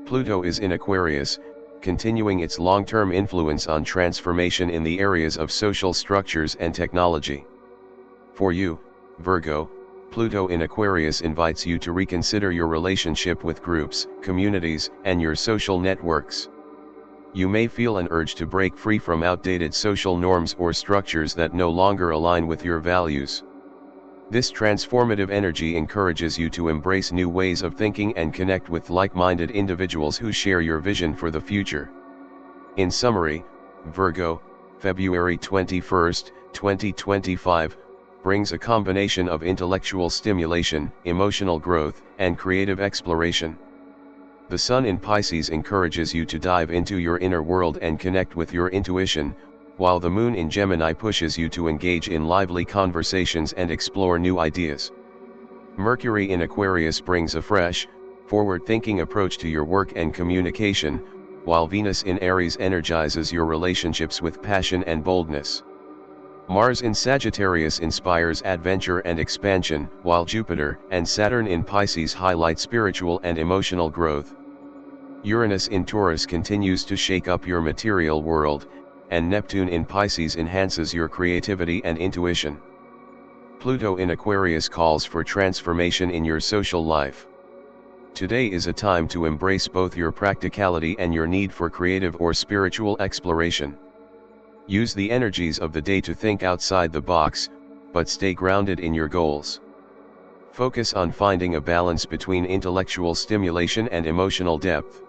Pluto is in Aquarius, continuing its long-term influence on transformation in the areas of social structures and technology. For you, Virgo, Pluto in Aquarius invites you to reconsider your relationship with groups, communities, and your social networks. You may feel an urge to break free from outdated social norms or structures that no longer align with your values. This transformative energy encourages you to embrace new ways of thinking and connect with like-minded individuals who share your vision for the future. In summary, Virgo, February 21, 2025, brings a combination of intellectual stimulation, emotional growth, and creative exploration. The Sun in Pisces encourages you to dive into your inner world and connect with your intuition, while the Moon in Gemini pushes you to engage in lively conversations and explore new ideas. Mercury in Aquarius brings a fresh, forward-thinking approach to your work and communication, while Venus in Aries energizes your relationships with passion and boldness. Mars in Sagittarius inspires adventure and expansion, while Jupiter and Saturn in Pisces highlight spiritual and emotional growth. Uranus in Taurus continues to shake up your material world, and Neptune in Pisces enhances your creativity and intuition. Pluto in Aquarius calls for transformation in your social life. Today is a time to embrace both your practicality and your need for creative or spiritual exploration. Use the energies of the day to think outside the box, but stay grounded in your goals. Focus on finding a balance between intellectual stimulation and emotional depth.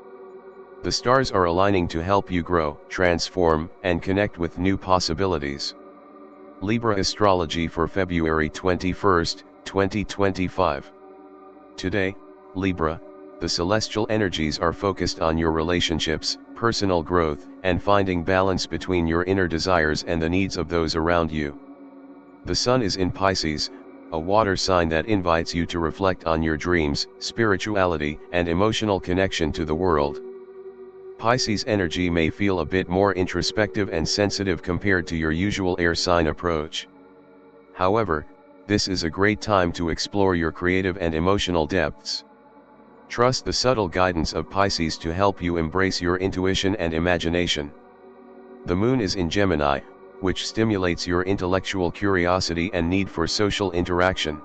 The stars are aligning to help you grow, transform, and connect with new possibilities. Libra Astrology for February 21, 2025. Today, Libra, the celestial energies are focused on your relationships, personal growth, and finding balance between your inner desires and the needs of those around you. The Sun is in Pisces, a water sign that invites you to reflect on your dreams, spirituality, and emotional connection to the world. Pisces energy may feel a bit more introspective and sensitive compared to your usual air sign approach. However, this is a great time to explore your creative and emotional depths. Trust the subtle guidance of Pisces to help you embrace your intuition and imagination. The Moon is in Gemini, which stimulates your intellectual curiosity and need for social interaction.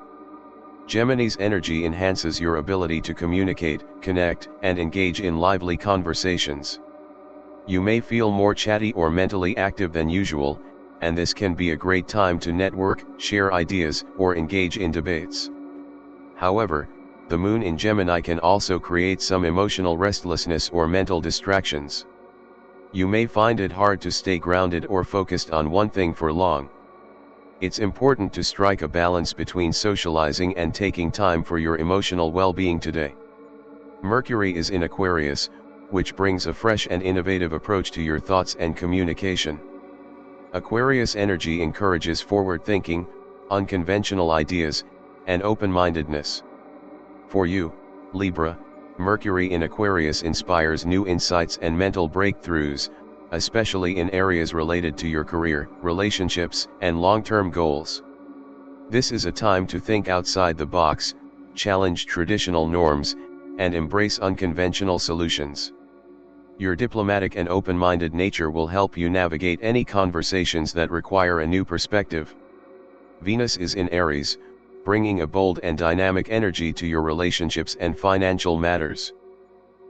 Gemini's energy enhances your ability to communicate, connect, and engage in lively conversations. You may feel more chatty or mentally active than usual, and this can be a great time to network, share ideas, or engage in debates. However, the Moon in Gemini can also create some emotional restlessness or mental distractions. You may find it hard to stay grounded or focused on one thing for long. It's important to strike a balance between socializing and taking time for your emotional well-being today. Mercury is in Aquarius, which brings a fresh and innovative approach to your thoughts and communication. Aquarius energy encourages forward thinking, unconventional ideas, and open-mindedness. For you, Libra, Mercury in Aquarius inspires new insights and mental breakthroughs, especially in areas related to your career, relationships, and long-term goals. This is a time to think outside the box, challenge traditional norms, and embrace unconventional solutions. Your diplomatic and open-minded nature will help you navigate any conversations that require a new perspective. Venus is in Aries, bringing a bold and dynamic energy to your relationships and financial matters.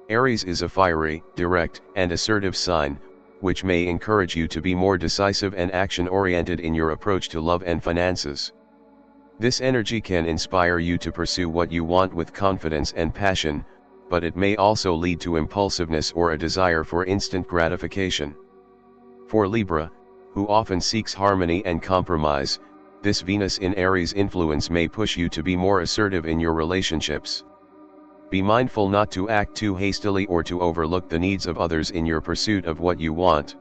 Aries is a fiery, direct, and assertive sign, which may encourage you to be more decisive and action-oriented in your approach to love and finances. This energy can inspire you to pursue what you want with confidence and passion, but it may also lead to impulsiveness or a desire for instant gratification. For Libra, who often seeks harmony and compromise, this Venus in Aries influence may push you to be more assertive in your relationships. Be mindful not to act too hastily or to overlook the needs of others in your pursuit of what you want.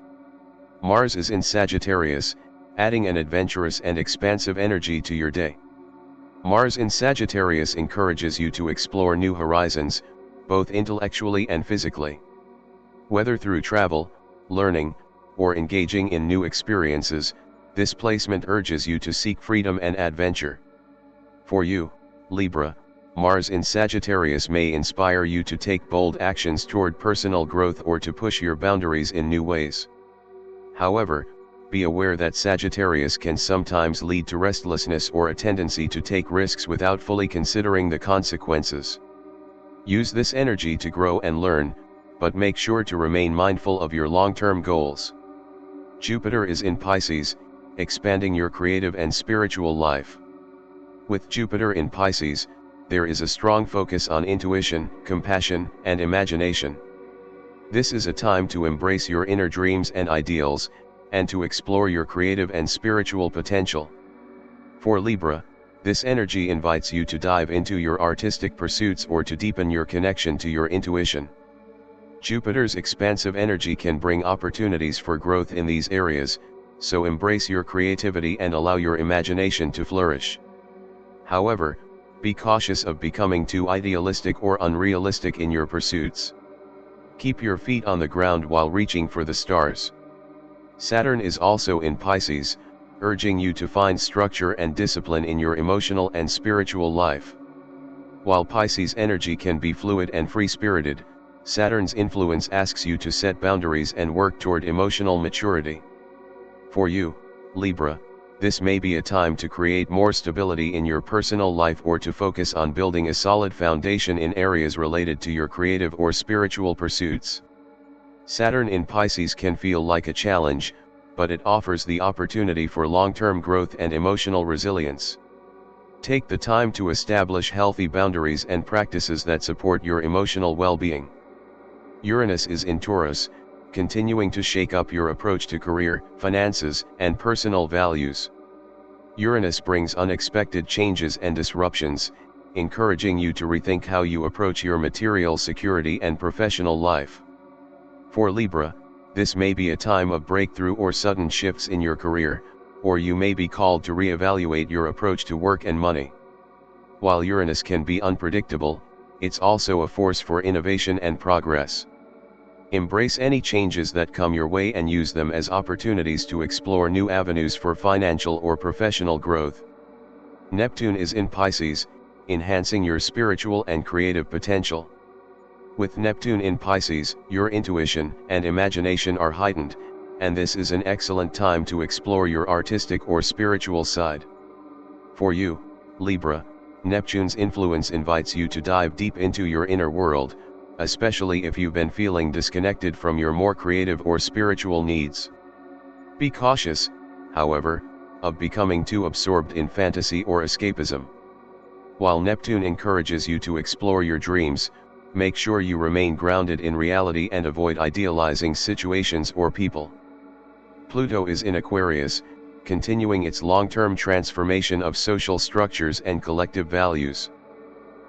Mars is in Sagittarius, adding an adventurous and expansive energy to your day. Mars in Sagittarius encourages you to explore new horizons, both intellectually and physically. Whether through travel, learning, or engaging in new experiences, this placement urges you to seek freedom and adventure. For you, Libra, Mars in Sagittarius may inspire you to take bold actions toward personal growth or to push your boundaries in new ways. However, be aware that Sagittarius can sometimes lead to restlessness or a tendency to take risks without fully considering the consequences. Use this energy to grow and learn, but make sure to remain mindful of your long-term goals. Jupiter is in Pisces, expanding your creative and spiritual life. With Jupiter in Pisces, there is a strong focus on intuition, compassion, and imagination. This is a time to embrace your inner dreams and ideals, and to explore your creative and spiritual potential. For Libra, this energy invites you to dive into your artistic pursuits or to deepen your connection to your intuition. Jupiter's expansive energy can bring opportunities for growth in these areas, so embrace your creativity and allow your imagination to flourish. However, be cautious of becoming too idealistic or unrealistic in your pursuits. Keep your feet on the ground while reaching for the stars. Saturn is also in Pisces, urging you to find structure and discipline in your emotional and spiritual life. While Pisces energy can be fluid and free-spirited, Saturn's influence asks you to set boundaries and work toward emotional maturity. For you, Libra, this may be a time to create more stability in your personal life or to focus on building a solid foundation in areas related to your creative or spiritual pursuits. Saturn in Pisces can feel like a challenge, but it offers the opportunity for long-term growth and emotional resilience. Take the time to establish healthy boundaries and practices that support your emotional well-being. Uranus is in Taurus, continuing to shake up your approach to career, finances, and personal values. Uranus brings unexpected changes and disruptions, encouraging you to rethink how you approach your material security and professional life. For Libra, this may be a time of breakthrough or sudden shifts in your career, or you may be called to reevaluate your approach to work and money. While Uranus can be unpredictable, it's also a force for innovation and progress. Embrace any changes that come your way and use them as opportunities to explore new avenues for financial or professional growth. Neptune is in Pisces, enhancing your spiritual and creative potential. With Neptune in Pisces, your intuition and imagination are heightened, and this is an excellent time to explore your artistic or spiritual side. For you, Libra, Neptune's influence invites you to dive deep into your inner world, especially if you've been feeling disconnected from your more creative or spiritual needs. Be cautious, however, of becoming too absorbed in fantasy or escapism. While Neptune encourages you to explore your dreams, make sure you remain grounded in reality and avoid idealizing situations or people. Pluto is in Aquarius, continuing its long-term transformation of social structures and collective values.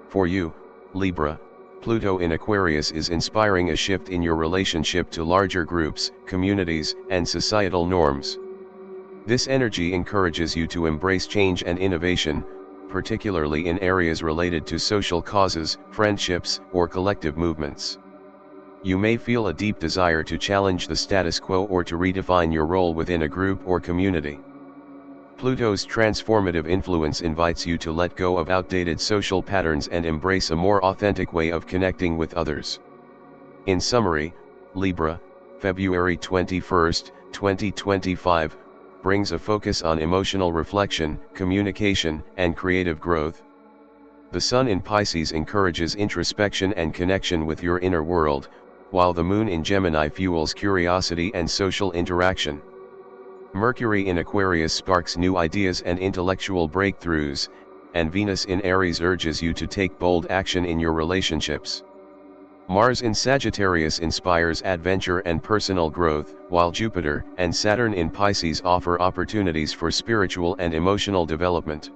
For you, Libra, Pluto in Aquarius is inspiring a shift in your relationship to larger groups, communities, and societal norms. This energy encourages you to embrace change and innovation, particularly in areas related to social causes, friendships, or collective movements. You may feel a deep desire to challenge the status quo or to redefine your role within a group or community. Pluto's transformative influence invites you to let go of outdated social patterns and embrace a more authentic way of connecting with others. In summary, Libra, February 21, 2025, brings a focus on emotional reflection, communication, and creative growth. The Sun in Pisces encourages introspection and connection with your inner world, while the Moon in Gemini fuels curiosity and social interaction. Mercury in Aquarius sparks new ideas and intellectual breakthroughs, and Venus in Aries urges you to take bold action in your relationships. Mars in Sagittarius inspires adventure and personal growth, while Jupiter and Saturn in Pisces offer opportunities for spiritual and emotional development.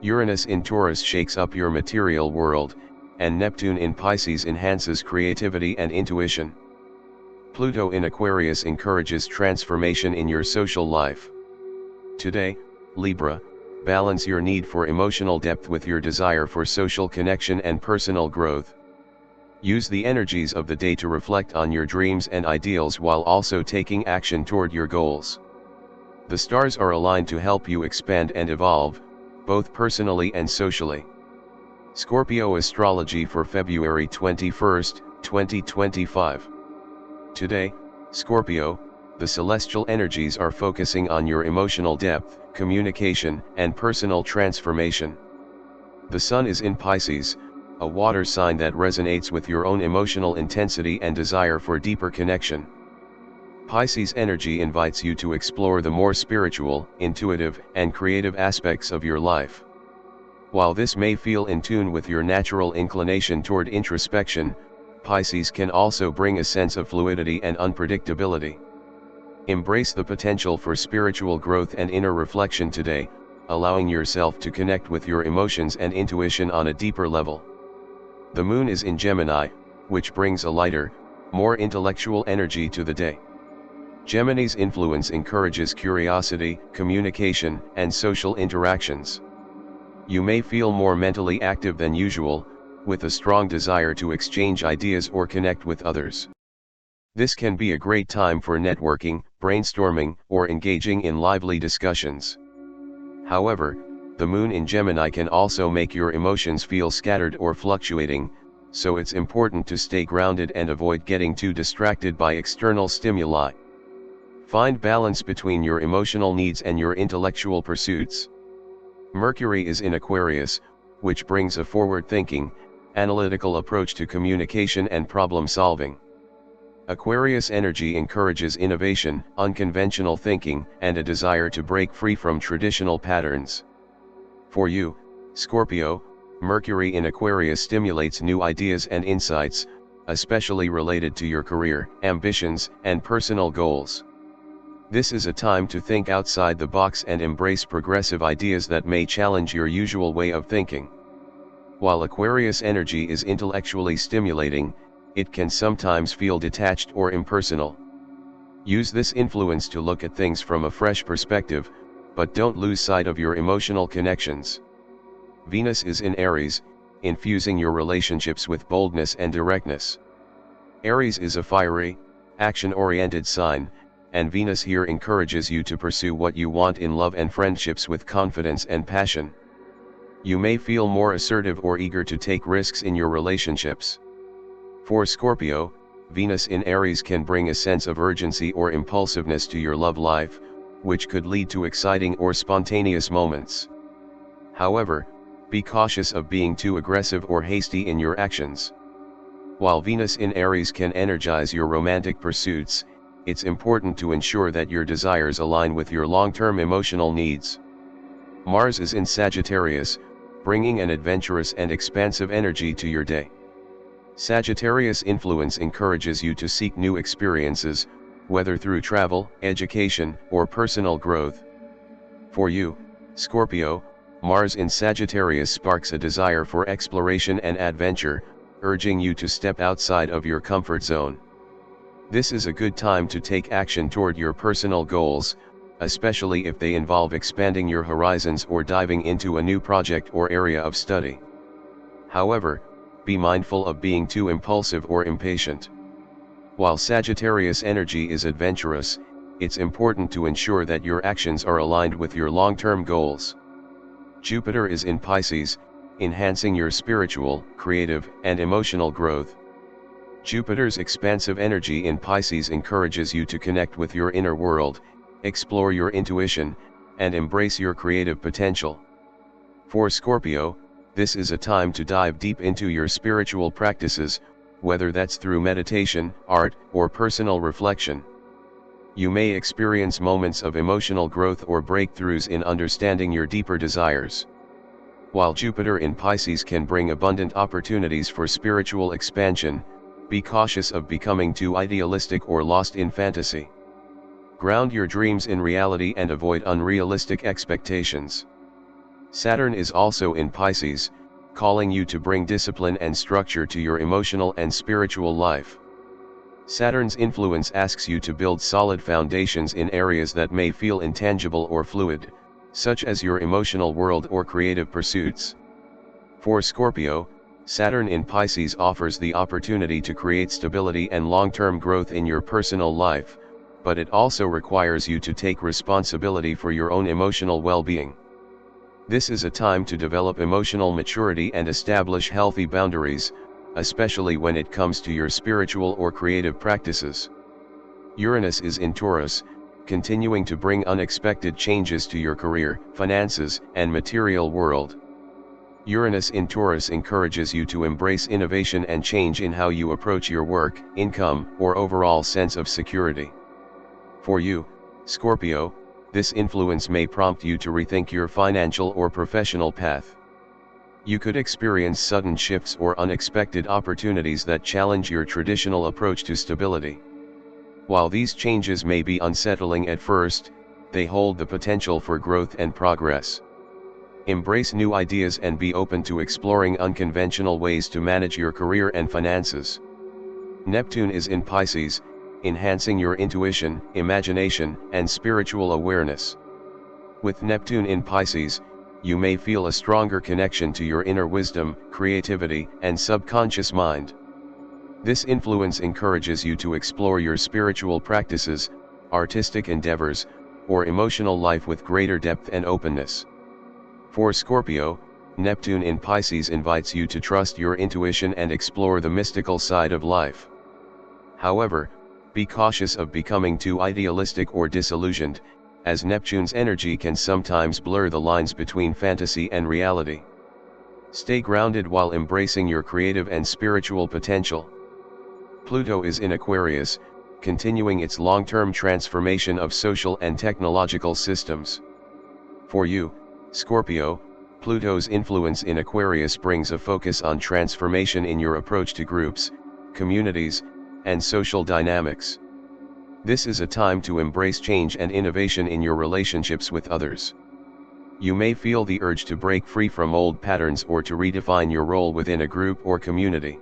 Uranus in Taurus shakes up your material world, and Neptune in Pisces enhances creativity and intuition. Pluto in Aquarius encourages transformation in your social life. Today, Libra, balance your need for emotional depth with your desire for social connection and personal growth. Use the energies of the day to reflect on your dreams and ideals while also taking action toward your goals. The stars are aligned to help you expand and evolve, both personally and socially. Scorpio Astrology for February 21, 2025. Today, Scorpio, the celestial energies are focusing on your emotional depth, communication, and personal transformation. The Sun is in Pisces, a water sign that resonates with your own emotional intensity and desire for deeper connection. Pisces energy invites you to explore the more spiritual, intuitive, and creative aspects of your life. While this may feel in tune with your natural inclination toward introspection, Pisces can also bring a sense of fluidity and unpredictability. Embrace the potential for spiritual growth and inner reflection today, allowing yourself to connect with your emotions and intuition on a deeper level. The Moon is in Gemini, which brings a lighter, more intellectual energy to the day. Gemini's influence encourages curiosity, communication, and social interactions. You may feel more mentally active than usual, with a strong desire to exchange ideas or connect with others. This can be a great time for networking, brainstorming, or engaging in lively discussions. However, the Moon in Gemini can also make your emotions feel scattered or fluctuating, so it's important to stay grounded and avoid getting too distracted by external stimuli. Find balance between your emotional needs and your intellectual pursuits. Mercury is in Aquarius, which brings a forward-thinking, analytical approach to communication and problem-solving. Aquarius energy encourages innovation, unconventional thinking, and a desire to break free from traditional patterns. For you, Scorpio, Mercury in Aquarius stimulates new ideas and insights, especially related to your career, ambitions, and personal goals. This is a time to think outside the box and embrace progressive ideas that may challenge your usual way of thinking. While Aquarius energy is intellectually stimulating, it can sometimes feel detached or impersonal. Use this influence to look at things from a fresh perspective, but don't lose sight of your emotional connections. Venus is in Aries, infusing your relationships with boldness and directness. Aries is a fiery, action-oriented sign, and Venus here encourages you to pursue what you want in love and friendships with confidence and passion. You may feel more assertive or eager to take risks in your relationships. For Scorpio, Venus in Aries can bring a sense of urgency or impulsiveness to your love life, which could lead to exciting or spontaneous moments. However, be cautious of being too aggressive or hasty in your actions. While Venus in Aries can energize your romantic pursuits, it's important to ensure that your desires align with your long-term emotional needs. Mars is in Sagittarius, bringing an adventurous and expansive energy to your day. Sagittarius influence encourages you to seek new experiences, whether through travel, education, or personal growth. For you, Scorpio, Mars in Sagittarius sparks a desire for exploration and adventure, urging you to step outside of your comfort zone. This is a good time to take action toward your personal goals, especially if they involve expanding your horizons or diving into a new project or area of study. However, be mindful of being too impulsive or impatient. While Sagittarius energy is adventurous, it's important to ensure that your actions are aligned with your long-term goals. Jupiter is in Pisces, enhancing your spiritual, creative, and emotional growth. Jupiter's expansive energy in Pisces encourages you to connect with your inner world, explore your intuition, and embrace your creative potential. For Scorpio, this is a time to dive deep into your spiritual practices, whether that's through meditation, art, or personal reflection. You may experience moments of emotional growth or breakthroughs in understanding your deeper desires. While Jupiter in Pisces can bring abundant opportunities for spiritual expansion, be cautious of becoming too idealistic or lost in fantasy. Ground your dreams in reality and avoid unrealistic expectations. Saturn is also in Pisces, calling you to bring discipline and structure to your emotional and spiritual life. Saturn's influence asks you to build solid foundations in areas that may feel intangible or fluid, such as your emotional world or creative pursuits. For Scorpio, Saturn in Pisces offers the opportunity to create stability and long-term growth in your personal life, but it also requires you to take responsibility for your own emotional well-being. This is a time to develop emotional maturity and establish healthy boundaries, especially when it comes to your spiritual or creative practices. Uranus is in Taurus, continuing to bring unexpected changes to your career, finances, and material world. Uranus in Taurus encourages you to embrace innovation and change in how you approach your work, income, or overall sense of security. For you, Scorpio, this influence may prompt you to rethink your financial or professional path. You could experience sudden shifts or unexpected opportunities that challenge your traditional approach to stability. While these changes may be unsettling at first, they hold the potential for growth and progress. Embrace new ideas and be open to exploring unconventional ways to manage your career and finances. Neptune is in Pisces, enhancing your intuition, imagination, and spiritual awareness. With Neptune in Pisces, you may feel a stronger connection to your inner wisdom, creativity, and subconscious mind. This influence encourages you to explore your spiritual practices, artistic endeavors, or emotional life with greater depth and openness. For Scorpio, Neptune in Pisces invites you to trust your intuition and explore the mystical side of life. However, be cautious of becoming too idealistic or disillusioned, as Neptune's energy can sometimes blur the lines between fantasy and reality. Stay grounded while embracing your creative and spiritual potential. Pluto is in Aquarius, continuing its long-term transformation of social and technological systems. For you, Scorpio, Pluto's influence in Aquarius brings a focus on transformation in your approach to groups, communities, and social dynamics. This is a time to embrace change and innovation in your relationships with others. You may feel the urge to break free from old patterns or to redefine your role within a group or community.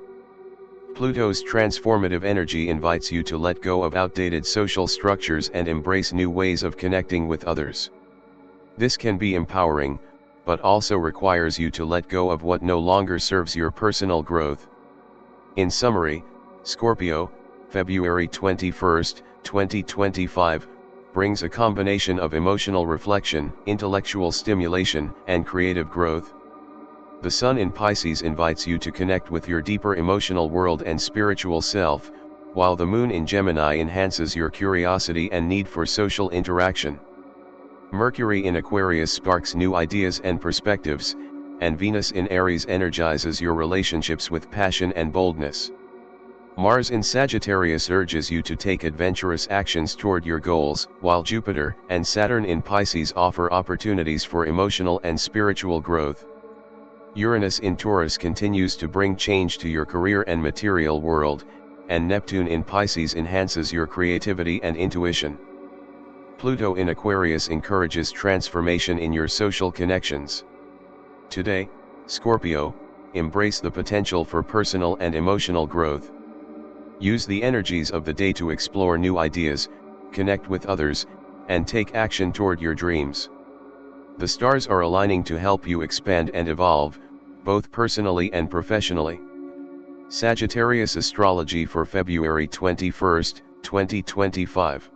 Pluto's transformative energy invites you to let go of outdated social structures and embrace new ways of connecting with others. This can be empowering, but also requires you to let go of what no longer serves your personal growth. In summary, Scorpio, February 21st, 2025, brings a combination of emotional reflection, intellectual stimulation, and creative growth. The Sun in Pisces invites you to connect with your deeper emotional world and spiritual self, while the Moon in Gemini enhances your curiosity and need for social interaction. Mercury in Aquarius sparks new ideas and perspectives, and Venus in Aries energizes your relationships with passion and boldness. Mars in Sagittarius urges you to take adventurous actions toward your goals, while Jupiter and Saturn in Pisces offer opportunities for emotional and spiritual growth. Uranus in Taurus continues to bring change to your career and material world, and Neptune in Pisces enhances your creativity and intuition. Pluto in Aquarius encourages transformation in your social connections. Today, Scorpio, embrace the potential for personal and emotional growth. Use the energies of the day to explore new ideas, connect with others, and take action toward your dreams. The stars are aligning to help you expand and evolve, both personally and professionally. Sagittarius Astrology for February 21st, 2025.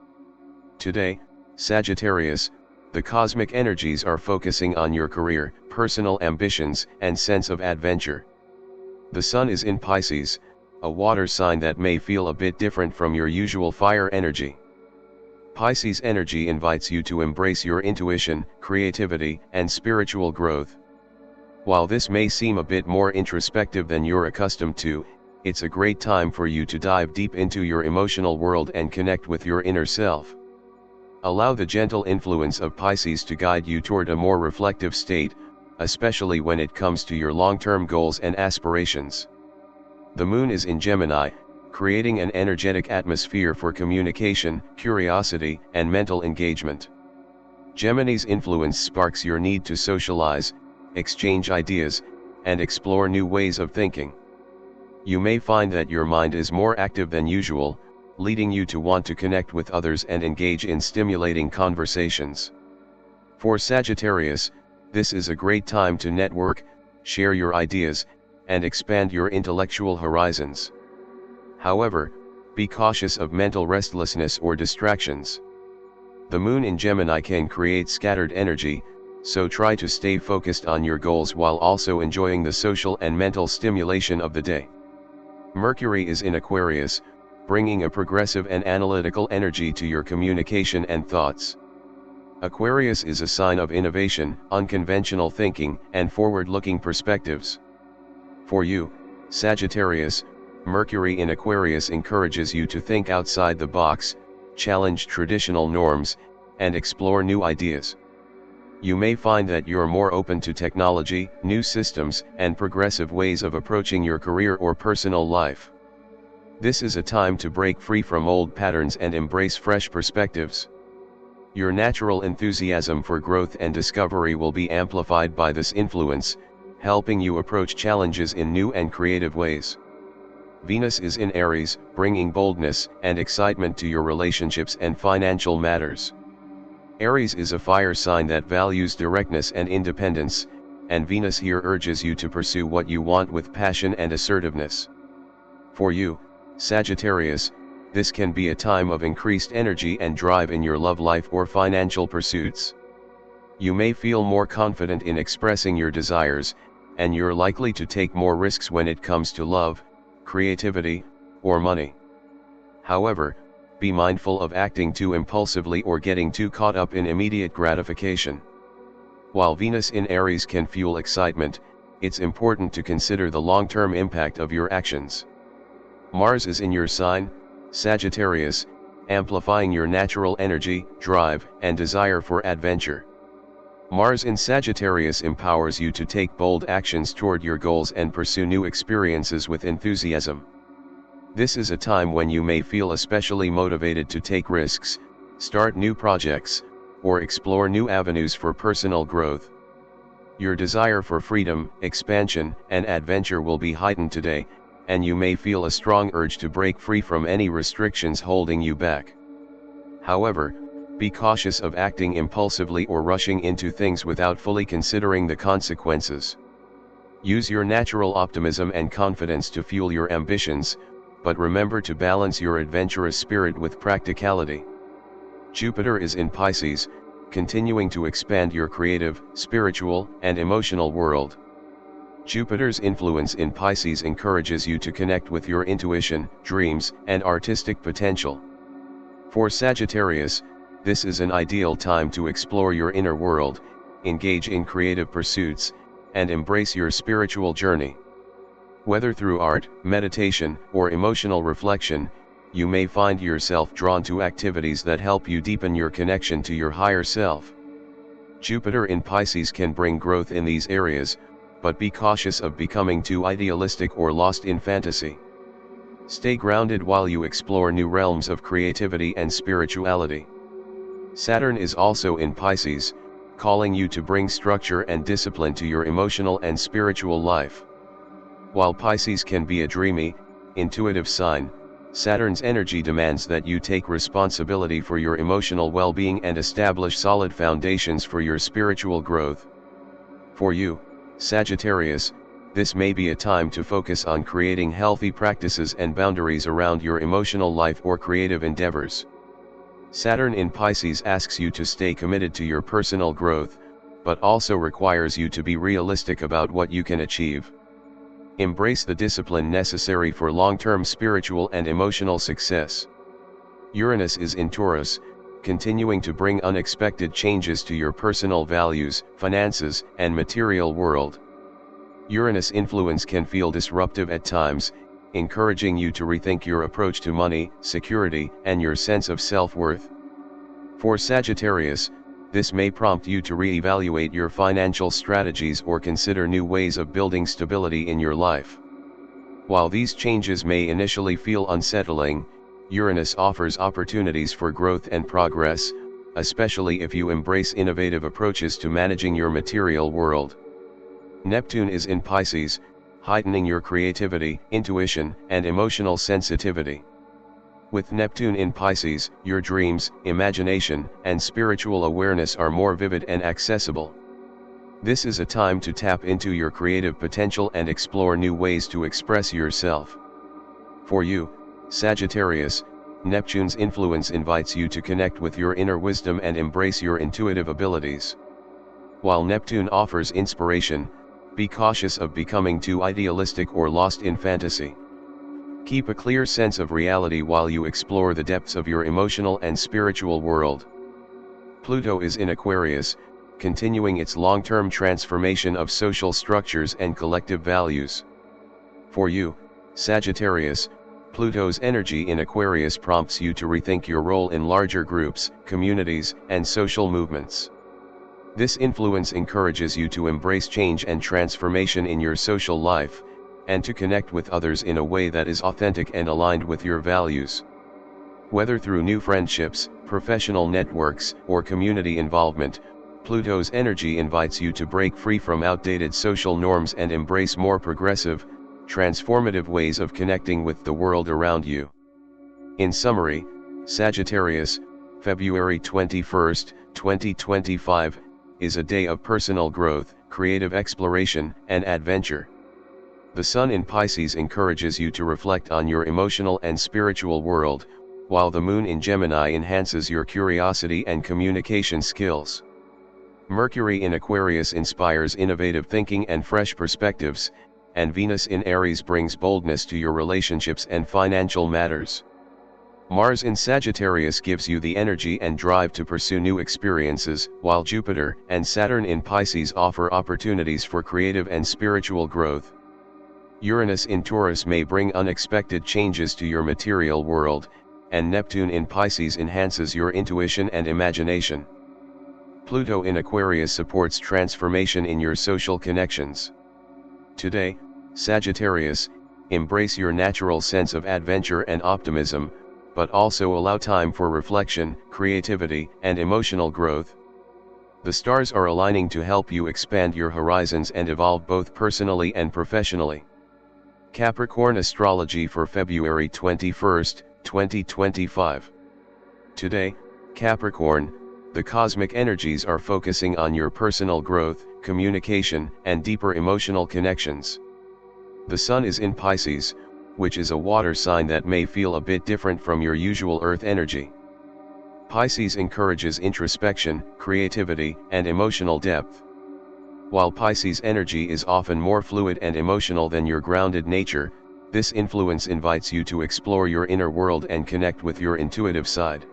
Today, Sagittarius, the cosmic energies are focusing on your career, personal ambitions, and sense of adventure. The Sun is in Pisces, a water sign that may feel a bit different from your usual fire energy. Pisces energy invites you to embrace your intuition, creativity, and spiritual growth. While this may seem a bit more introspective than you're accustomed to, it's a great time for you to dive deep into your emotional world and connect with your inner self. Allow the gentle influence of Pisces to guide you toward a more reflective state, especially when it comes to your long-term goals and aspirations. The Moon is in Gemini, creating an energetic atmosphere for communication, curiosity, and mental engagement. Gemini's influence sparks your need to socialize, exchange ideas, and explore new ways of thinking. You may find that your mind is more active than usual, leading you to want to connect with others and engage in stimulating conversations. For Sagittarius, this is a great time to network, share your ideas, and expand your intellectual horizons. However, be cautious of mental restlessness or distractions. The Moon in Gemini can create scattered energy, so try to stay focused on your goals while also enjoying the social and mental stimulation of the day. Mercury is in Aquarius, bringing a progressive and analytical energy to your communication and thoughts. Aquarius is a sign of innovation, unconventional thinking, and forward-looking perspectives. For you, Sagittarius, Mercury in Aquarius encourages you to think outside the box, challenge traditional norms, and explore new ideas. You may find that you're more open to technology, new systems, and progressive ways of approaching your career or personal life. This is a time to break free from old patterns and embrace fresh perspectives. Your natural enthusiasm for growth and discovery will be amplified by this influence, helping you approach challenges in new and creative ways. Venus is in Aries, bringing boldness and excitement to your relationships and financial matters. Aries is a fire sign that values directness and independence, and Venus here urges you to pursue what you want with passion and assertiveness. For you, Sagittarius, this can be a time of increased energy and drive in your love life or financial pursuits. You may feel more confident in expressing your desires, and you're likely to take more risks when it comes to love, creativity, or money. However, be mindful of acting too impulsively or getting too caught up in immediate gratification. While Venus in Aries can fuel excitement, it's important to consider the long-term impact of your actions. Mars is in your sign, Sagittarius, amplifying your natural energy, drive, and desire for adventure. Mars in Sagittarius empowers you to take bold actions toward your goals and pursue new experiences with enthusiasm. This is a time when you may feel especially motivated to take risks, start new projects, or explore new avenues for personal growth. Your desire for freedom, expansion, and adventure will be heightened today, and you may feel a strong urge to break free from any restrictions holding you back. However, Be cautious of acting impulsively or rushing into things without fully considering the consequences. Use your natural optimism and confidence to fuel your ambitions, but remember to balance your adventurous spirit with practicality. Jupiter is in Pisces, continuing to expand your creative, spiritual, and emotional world. Jupiter's influence in Pisces encourages you to connect with your intuition, dreams, and artistic potential. For Sagittarius, this is an ideal time to explore your inner world, engage in creative pursuits, and embrace your spiritual journey. Whether through art, meditation, or emotional reflection, you may find yourself drawn to activities that help you deepen your connection to your higher self. Jupiter in Pisces can bring growth in these areas, but be cautious of becoming too idealistic or lost in fantasy. Stay grounded while you explore new realms of creativity and spirituality. Saturn is also in Pisces, calling you to bring structure and discipline to your emotional and spiritual life. While Pisces can be a dreamy, intuitive sign, Saturn's energy demands that you take responsibility for your emotional well-being and establish solid foundations for your spiritual growth. For you, Sagittarius, this may be a time to focus on creating healthy practices and boundaries around your emotional life or creative endeavors. Saturn in Pisces asks you to stay committed to your personal growth, but also requires you to be realistic about what you can achieve. Embrace the discipline necessary for long-term spiritual and emotional success. Uranus is in Taurus, continuing to bring unexpected changes to your personal values, finances, and material world. Uranus influence can feel disruptive at times, encouraging you to rethink your approach to money, security, and your sense of self-worth. For Sagittarius, this may prompt you to re-evaluate your financial strategies or consider new ways of building stability in your life. While these changes may initially feel unsettling, Uranus offers opportunities for growth and progress, especially if you embrace innovative approaches to managing your material world. Neptune is in Pisces, heightening your creativity, intuition, and emotional sensitivity. With Neptune in Pisces, your dreams, imagination, and spiritual awareness are more vivid and accessible. This is a time to tap into your creative potential and explore new ways to express yourself. For you, Sagittarius, Neptune's influence invites you to connect with your inner wisdom and embrace your intuitive abilities. While Neptune offers inspiration, be cautious of becoming too idealistic or lost in fantasy. Keep a clear sense of reality while you explore the depths of your emotional and spiritual world. Pluto is in Aquarius, continuing its long-term transformation of social structures and collective values. For you, Sagittarius, Pluto's energy in Aquarius prompts you to rethink your role in larger groups, communities, and social movements. This influence encourages you to embrace change and transformation in your social life, and to connect with others in a way that is authentic and aligned with your values. Whether through new friendships, professional networks, or community involvement, Pluto's energy invites you to break free from outdated social norms and embrace more progressive, transformative ways of connecting with the world around you. In summary, Sagittarius, February 21, 2025, is a day of personal growth, creative exploration, and adventure. The Sun in Pisces encourages you to reflect on your emotional and spiritual world, while the Moon in Gemini enhances your curiosity and communication skills. Mercury in Aquarius inspires innovative thinking and fresh perspectives, and Venus in Aries brings boldness to your relationships and financial matters. Mars in Sagittarius gives you the energy and drive to pursue new experiences, while Jupiter and Saturn in Pisces offer opportunities for creative and spiritual growth. Uranus in Taurus may bring unexpected changes to your material world, and Neptune in Pisces enhances your intuition and imagination. Pluto in Aquarius supports transformation in your social connections. Today, Sagittarius, embrace your natural sense of adventure and optimism, but also allow time for reflection, creativity, and emotional growth. The stars are aligning to help you expand your horizons and evolve both personally and professionally. Capricorn Astrology for February 21, 2025. Today, Capricorn, the cosmic energies are focusing on your personal growth, communication, and deeper emotional connections. The Sun is in Pisces, which is a water sign that may feel a bit different from your usual Earth energy. Pisces encourages introspection, creativity, and emotional depth. While Pisces energy is often more fluid and emotional than your grounded nature, this influence invites you to explore your inner world and connect with your intuitive side.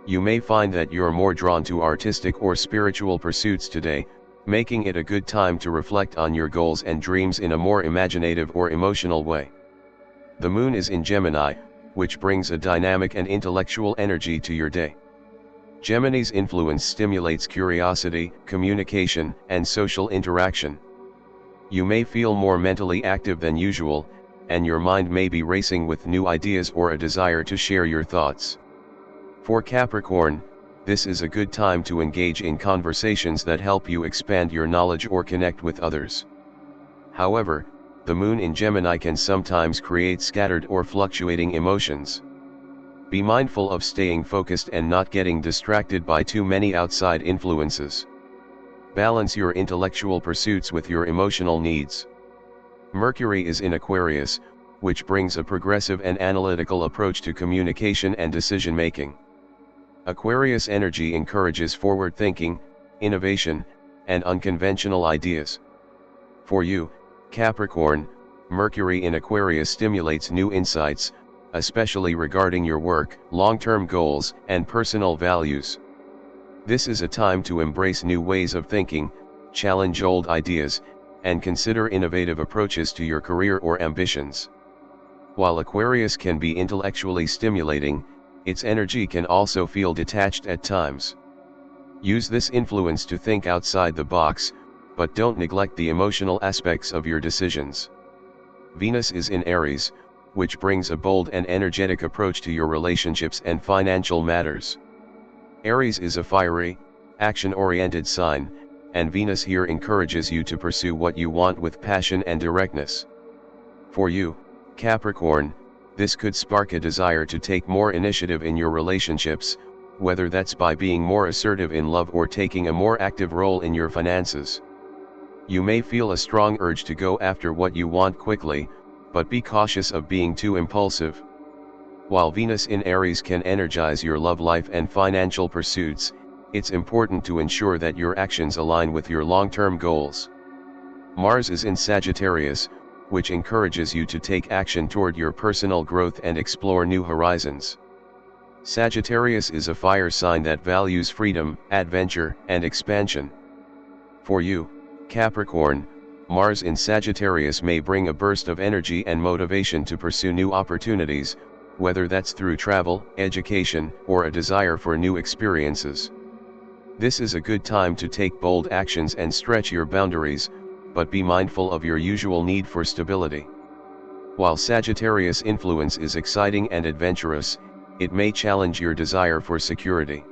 You may find that you're more drawn to artistic or spiritual pursuits today, making it a good time to reflect on your goals and dreams in a more imaginative or emotional way. The Moon is in Gemini, which brings a dynamic and intellectual energy to your day. Gemini's influence stimulates curiosity, communication, and social interaction. You may feel more mentally active than usual, and your mind may be racing with new ideas or a desire to share your thoughts. For Capricorn, this is a good time to engage in conversations that help you expand your knowledge or connect with others. However, the Moon in Gemini can sometimes create scattered or fluctuating emotions. Be mindful of staying focused and not getting distracted by too many outside influences. Balance your intellectual pursuits with your emotional needs. Mercury is in Aquarius, which brings a progressive and analytical approach to communication and decision-making. Aquarius energy encourages forward thinking, innovation, and unconventional ideas. For you, Capricorn, Mercury in Aquarius stimulates new insights, especially regarding your work, long-term goals, and personal values. This is a time to embrace new ways of thinking, challenge old ideas, and consider innovative approaches to your career or ambitions. While Aquarius can be intellectually stimulating, its energy can also feel detached at times. Use this influence to think outside the box, but don't neglect the emotional aspects of your decisions. Venus is in Aries, which brings a bold and energetic approach to your relationships and financial matters. Aries is a fiery, action-oriented sign, and Venus here encourages you to pursue what you want with passion and directness. For you, Capricorn, this could spark a desire to take more initiative in your relationships, whether that's by being more assertive in love or taking a more active role in your finances. You may feel a strong urge to go after what you want quickly, but be cautious of being too impulsive. While Venus in Aries can energize your love life and financial pursuits, it's important to ensure that your actions align with your long-term goals. Mars is in Sagittarius, which encourages you to take action toward your personal growth and explore new horizons. Sagittarius is a fire sign that values freedom, adventure, and expansion. For you, Capricorn, Mars in Sagittarius may bring a burst of energy and motivation to pursue new opportunities, whether that's through travel, education, or a desire for new experiences. This is a good time to take bold actions and stretch your boundaries, but be mindful of your usual need for stability. While Sagittarius influence is exciting and adventurous, it may challenge your desire for security.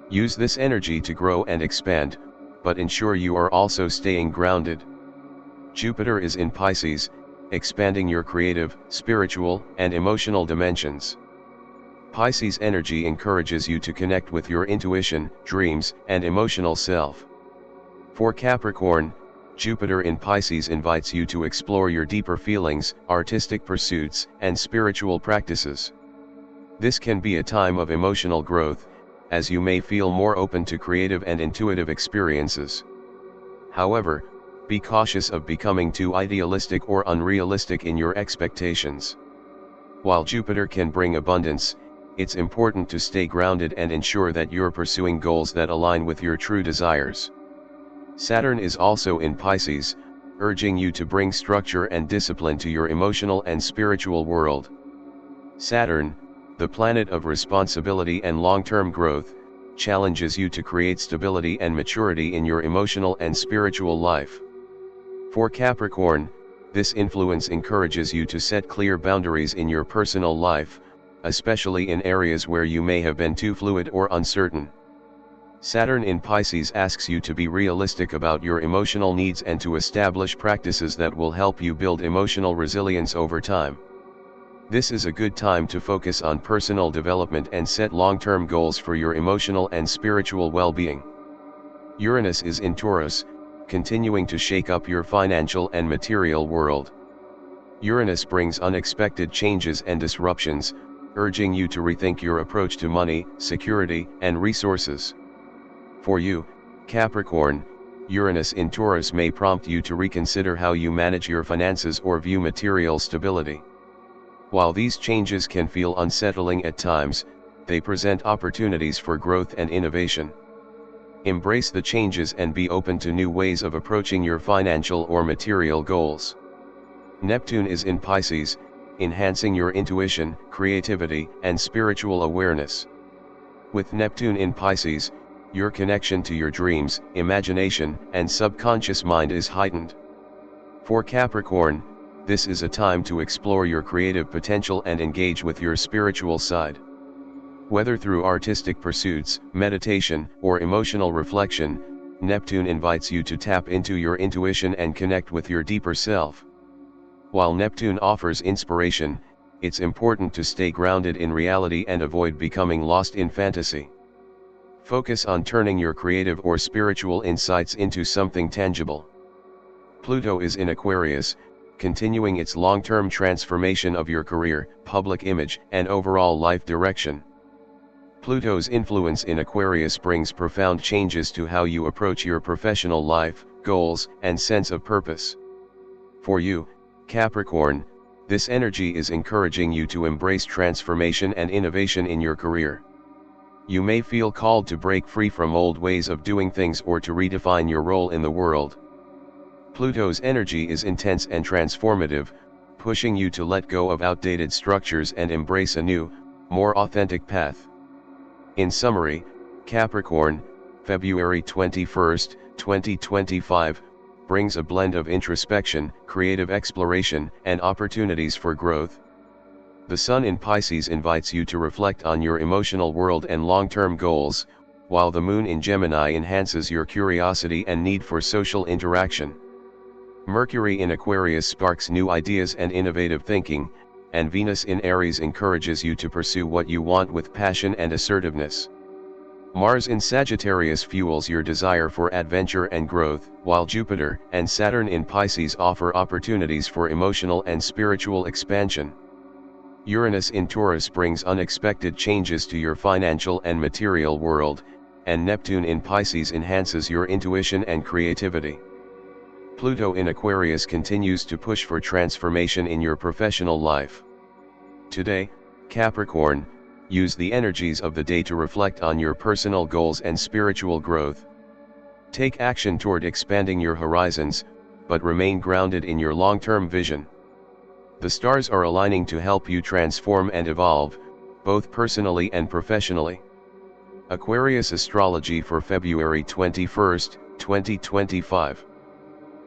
Use this energy to grow and expand, but ensure you are also staying grounded. Jupiter is in Pisces, expanding your creative, spiritual, and emotional dimensions. Pisces energy encourages you to connect with your intuition, dreams, and emotional self. For Capricorn, Jupiter in Pisces invites you to explore your deeper feelings, artistic pursuits, and spiritual practices. This can be a time of emotional growth, as you may feel more open to creative and intuitive experiences. However, be cautious of becoming too idealistic or unrealistic in your expectations. While Jupiter can bring abundance, it's important to stay grounded and ensure that you're pursuing goals that align with your true desires. Saturn is also in Pisces, urging you to bring structure and discipline to your emotional and spiritual world. Saturn, the planet of responsibility and long-term growth, challenges you to create stability and maturity in your emotional and spiritual life. For Capricorn, this influence encourages you to set clear boundaries in your personal life, especially in areas where you may have been too fluid or uncertain. Saturn in Pisces asks you to be realistic about your emotional needs and to establish practices that will help you build emotional resilience over time. This is a good time to focus on personal development and set long-term goals for your emotional and spiritual well-being. Uranus is in Taurus, continuing to shake up your financial and material world. Uranus brings unexpected changes and disruptions, urging you to rethink your approach to money, security, and resources. For you, Capricorn, Uranus in Taurus may prompt you to reconsider how you manage your finances or view material stability. While these changes can feel unsettling at times, they present opportunities for growth and innovation. Embrace the changes and be open to new ways of approaching your financial or material goals. Neptune is in Pisces, enhancing your intuition, creativity, and spiritual awareness. With Neptune in Pisces, your connection to your dreams, imagination, and subconscious mind is heightened. For Capricorn, this is a time to explore your creative potential and engage with your spiritual side. Whether through artistic pursuits, meditation, or emotional reflection, Neptune invites you to tap into your intuition and connect with your deeper self. While Neptune offers inspiration, it's important to stay grounded in reality and avoid becoming lost in fantasy. Focus on turning your creative or spiritual insights into something tangible. Pluto is in Aquarius, continuing its long-term transformation of your career, public image, and overall life direction. Pluto's influence in Aquarius brings profound changes to how you approach your professional life, goals, and sense of purpose. For you, Capricorn, this energy is encouraging you to embrace transformation and innovation in your career. You may feel called to break free from old ways of doing things or to redefine your role in the world. Pluto's energy is intense and transformative, pushing you to let go of outdated structures and embrace a new, more authentic path. In summary, Capricorn, February 21, 2025, brings a blend of introspection, creative exploration, and opportunities for growth. The Sun in Pisces invites you to reflect on your emotional world and long-term goals, while the Moon in Gemini enhances your curiosity and need for social interaction. Mercury in Aquarius sparks new ideas and innovative thinking, and Venus in Aries encourages you to pursue what you want with passion and assertiveness. Mars in Sagittarius fuels your desire for adventure and growth, while Jupiter and Saturn in Pisces offer opportunities for emotional and spiritual expansion. Uranus in Taurus brings unexpected changes to your financial and material world, and Neptune in Pisces enhances your intuition and creativity. Pluto in Aquarius continues to push for transformation in your professional life. Today, Capricorn, use the energies of the day to reflect on your personal goals and spiritual growth. Take action toward expanding your horizons, but remain grounded in your long-term vision. The stars are aligning to help you transform and evolve, both personally and professionally. Aquarius Astrology for February 21, 2025.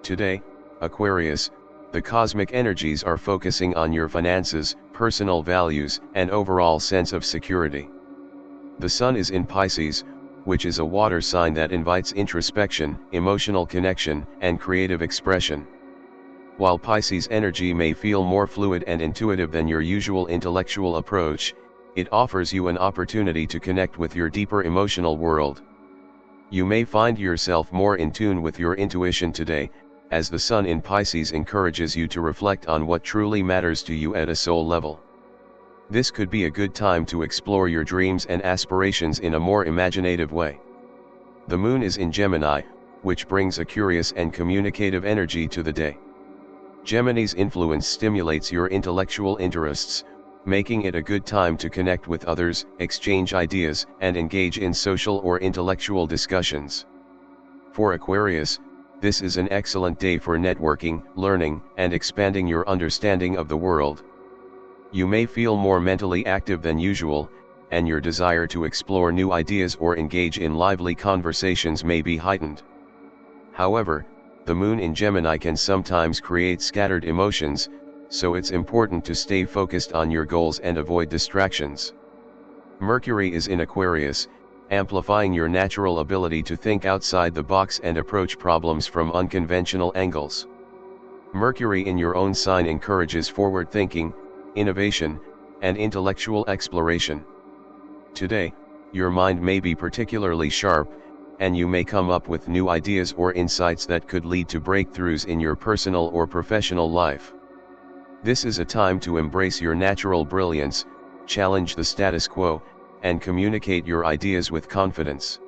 Today, Aquarius, the cosmic energies are focusing on your finances, personal values, and overall sense of security. The Sun is in Pisces, which is a water sign that invites introspection, emotional connection, and creative expression. While Pisces energy may feel more fluid and intuitive than your usual intellectual approach, it offers you an opportunity to connect with your deeper emotional world. You may find yourself more in tune with your intuition today, as the Sun in Pisces encourages you to reflect on what truly matters to you at a soul level. This could be a good time to explore your dreams and aspirations in a more imaginative way. The Moon is in Gemini, which brings a curious and communicative energy to the day. Gemini's influence stimulates your intellectual interests, making it a good time to connect with others, exchange ideas, and engage in social or intellectual discussions. For Aquarius, this is an excellent day for networking, learning, and expanding your understanding of the world. You may feel more mentally active than usual, and your desire to explore new ideas or engage in lively conversations may be heightened. However, the Moon in Gemini can sometimes create scattered emotions, so it's important to stay focused on your goals and avoid distractions. Mercury is in Aquarius, amplifying your natural ability to think outside the box and approach problems from unconventional angles. Mercury in your own sign encourages forward thinking, innovation, and intellectual exploration. Today, your mind may be particularly sharp, and you may come up with new ideas or insights that could lead to breakthroughs in your personal or professional life. This is a time to embrace your natural brilliance, challenge the status quo, and communicate your ideas with confidence.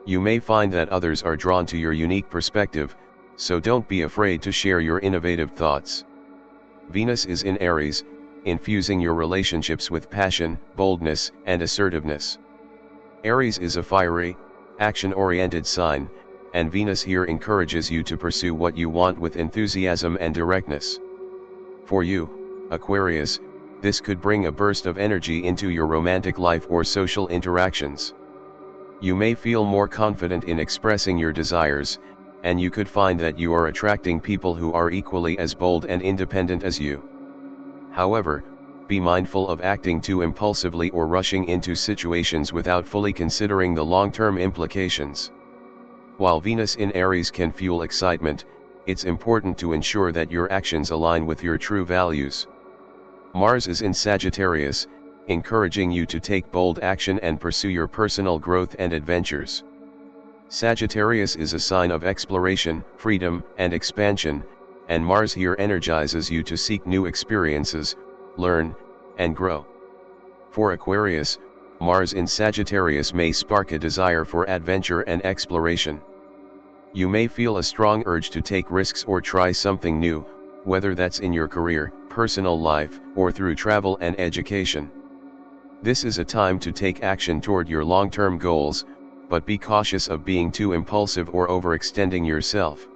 You may find that others are drawn to your unique perspective, so don't be afraid to share your innovative thoughts. Venus is in Aries, infusing your relationships with passion, boldness, and assertiveness. Aries is a fiery, action-oriented sign, and Venus here encourages you to pursue what you want with enthusiasm and directness. For you, Aquarius, this could bring a burst of energy into your romantic life or social interactions. You may feel more confident in expressing your desires, and you could find that you are attracting people who are equally as bold and independent as you. However, be mindful of acting too impulsively or rushing into situations without fully considering the long-term implications. While Venus in Aries can fuel excitement, it's important to ensure that your actions align with your true values. Mars is in Sagittarius, encouraging you to take bold action and pursue your personal growth and adventures. Sagittarius is a sign of exploration, freedom, and expansion, and Mars here energizes you to seek new experiences, learn, and grow. For Aquarius, Mars in Sagittarius may spark a desire for adventure and exploration. You may feel a strong urge to take risks or try something new, whether that's in your career, personal life, or through travel and education. This is a time to take action toward your long-term goals, but be cautious of being too impulsive or overextending yourself.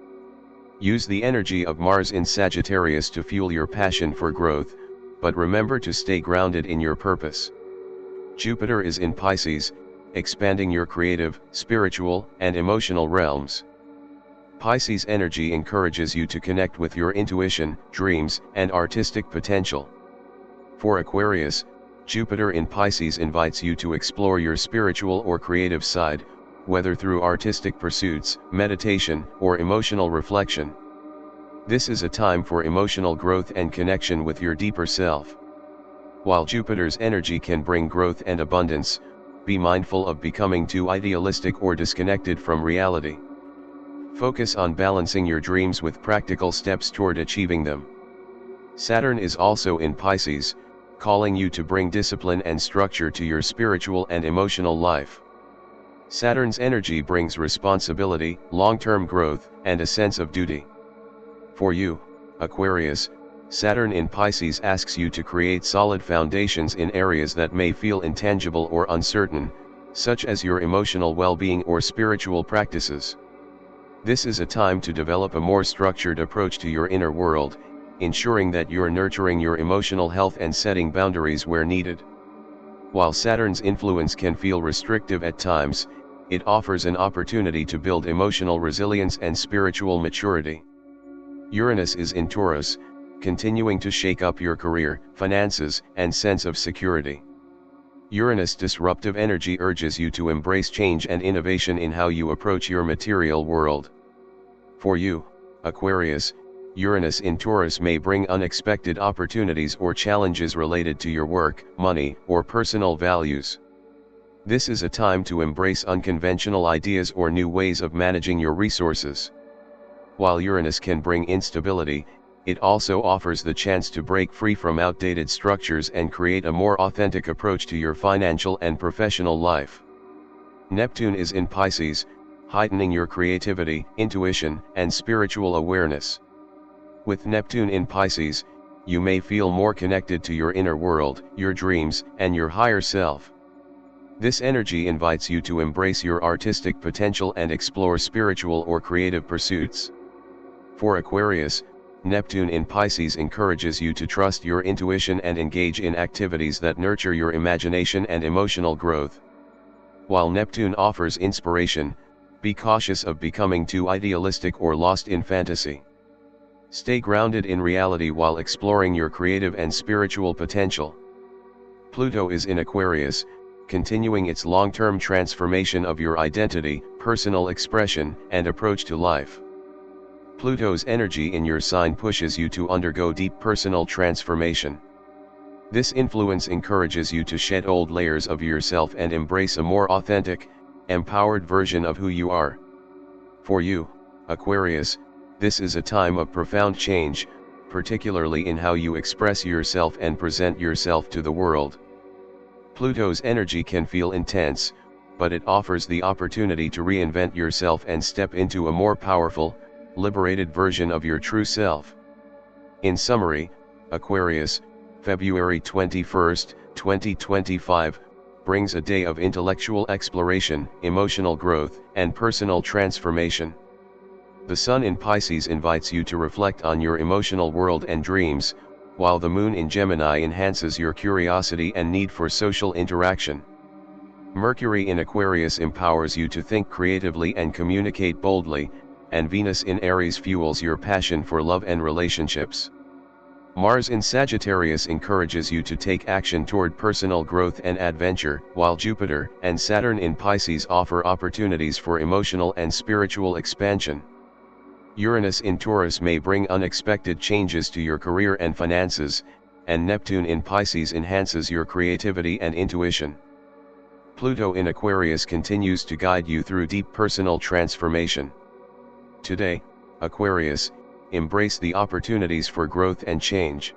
Use the energy of Mars in Sagittarius to fuel your passion for growth, but remember to stay grounded in your purpose. Jupiter is in Pisces, expanding your creative, spiritual, and emotional realms. Pisces energy encourages you to connect with your intuition, dreams, and artistic potential. For Aquarius, Jupiter in Pisces invites you to explore your spiritual or creative side, whether through artistic pursuits, meditation, or emotional reflection. This is a time for emotional growth and connection with your deeper self. While Jupiter's energy can bring growth and abundance, be mindful of becoming too idealistic or disconnected from reality. Focus on balancing your dreams with practical steps toward achieving them. Saturn is also in Pisces, calling you to bring discipline and structure to your spiritual and emotional life. Saturn's energy brings responsibility, long-term growth, and a sense of duty. For you, Aquarius, Saturn in Pisces asks you to create solid foundations in areas that may feel intangible or uncertain, such as your emotional well-being or spiritual practices. This is a time to develop a more structured approach to your inner world, ensuring that you're nurturing your emotional health and setting boundaries where needed. While Saturn's influence can feel restrictive at times, it offers an opportunity to build emotional resilience and spiritual maturity. Uranus is in Taurus, continuing to shake up your career, finances, and sense of security. Uranus' disruptive energy urges you to embrace change and innovation in how you approach your material world. For you, Aquarius, Uranus in Taurus may bring unexpected opportunities or challenges related to your work, money, or personal values. This is a time to embrace unconventional ideas or new ways of managing your resources. While Uranus can bring instability, it also offers the chance to break free from outdated structures and create a more authentic approach to your financial and professional life. Neptune is in Pisces, heightening your creativity, intuition, and spiritual awareness. With Neptune in Pisces, you may feel more connected to your inner world, your dreams, and your higher self. This energy invites you to embrace your artistic potential and explore spiritual or creative pursuits. For Aquarius, Neptune in Pisces encourages you to trust your intuition and engage in activities that nurture your imagination and emotional growth. While Neptune offers inspiration, be cautious of becoming too idealistic or lost in fantasy. Stay grounded in reality while exploring your creative and spiritual potential. Pluto is in Aquarius, continuing its long-term transformation of your identity, personal expression, and approach to life. Pluto's energy in your sign pushes you to undergo deep personal transformation. This influence encourages you to shed old layers of yourself and embrace a more authentic, empowered version of who you are. For you, Aquarius, this is a time of profound change, particularly in how you express yourself and present yourself to the world. Pluto's energy can feel intense, but it offers the opportunity to reinvent yourself and step into a more powerful, liberated version of your true self. In summary, Aquarius, February 21, 2025, brings a day of intellectual exploration, emotional growth, and personal transformation. The Sun in Pisces invites you to reflect on your emotional world and dreams, while the Moon in Gemini enhances your curiosity and need for social interaction. Mercury in Aquarius empowers you to think creatively and communicate boldly, and Venus in Aries fuels your passion for love and relationships. Mars in Sagittarius encourages you to take action toward personal growth and adventure, while Jupiter and Saturn in Pisces offer opportunities for emotional and spiritual expansion. Uranus in Taurus may bring unexpected changes to your career and finances, and Neptune in Pisces enhances your creativity and intuition. Pluto in Aquarius continues to guide you through deep personal transformation. Today, Aquarius, embrace the opportunities for growth and change.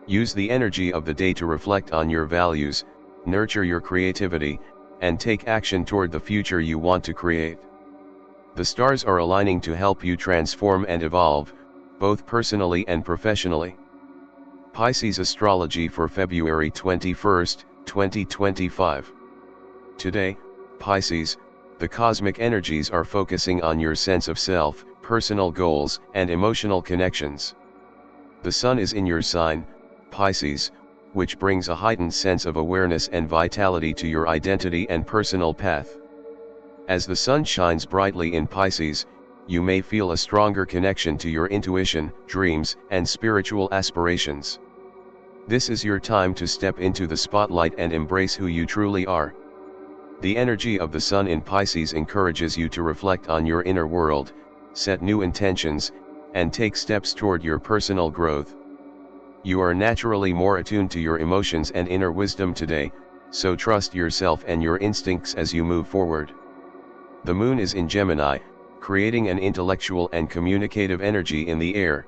Use the energy of the day to reflect on your values, nurture your creativity, and take action toward the future you want to create. The stars are aligning to help you transform and evolve, both personally and professionally. Pisces Astrology for February 21, 2025. Today, Pisces, the cosmic energies are focusing on your sense of self, personal goals, and emotional connections. The Sun is in your sign, Pisces, which brings a heightened sense of awareness and vitality to your identity and personal path. As the Sun shines brightly in Pisces, you may feel a stronger connection to your intuition, dreams, and spiritual aspirations. This is your time to step into the spotlight and embrace who you truly are. The energy of the Sun in Pisces encourages you to reflect on your inner world, set new intentions, and take steps toward your personal growth. You are naturally more attuned to your emotions and inner wisdom today, so trust yourself and your instincts as you move forward. The Moon is in Gemini, creating an intellectual and communicative energy in the air.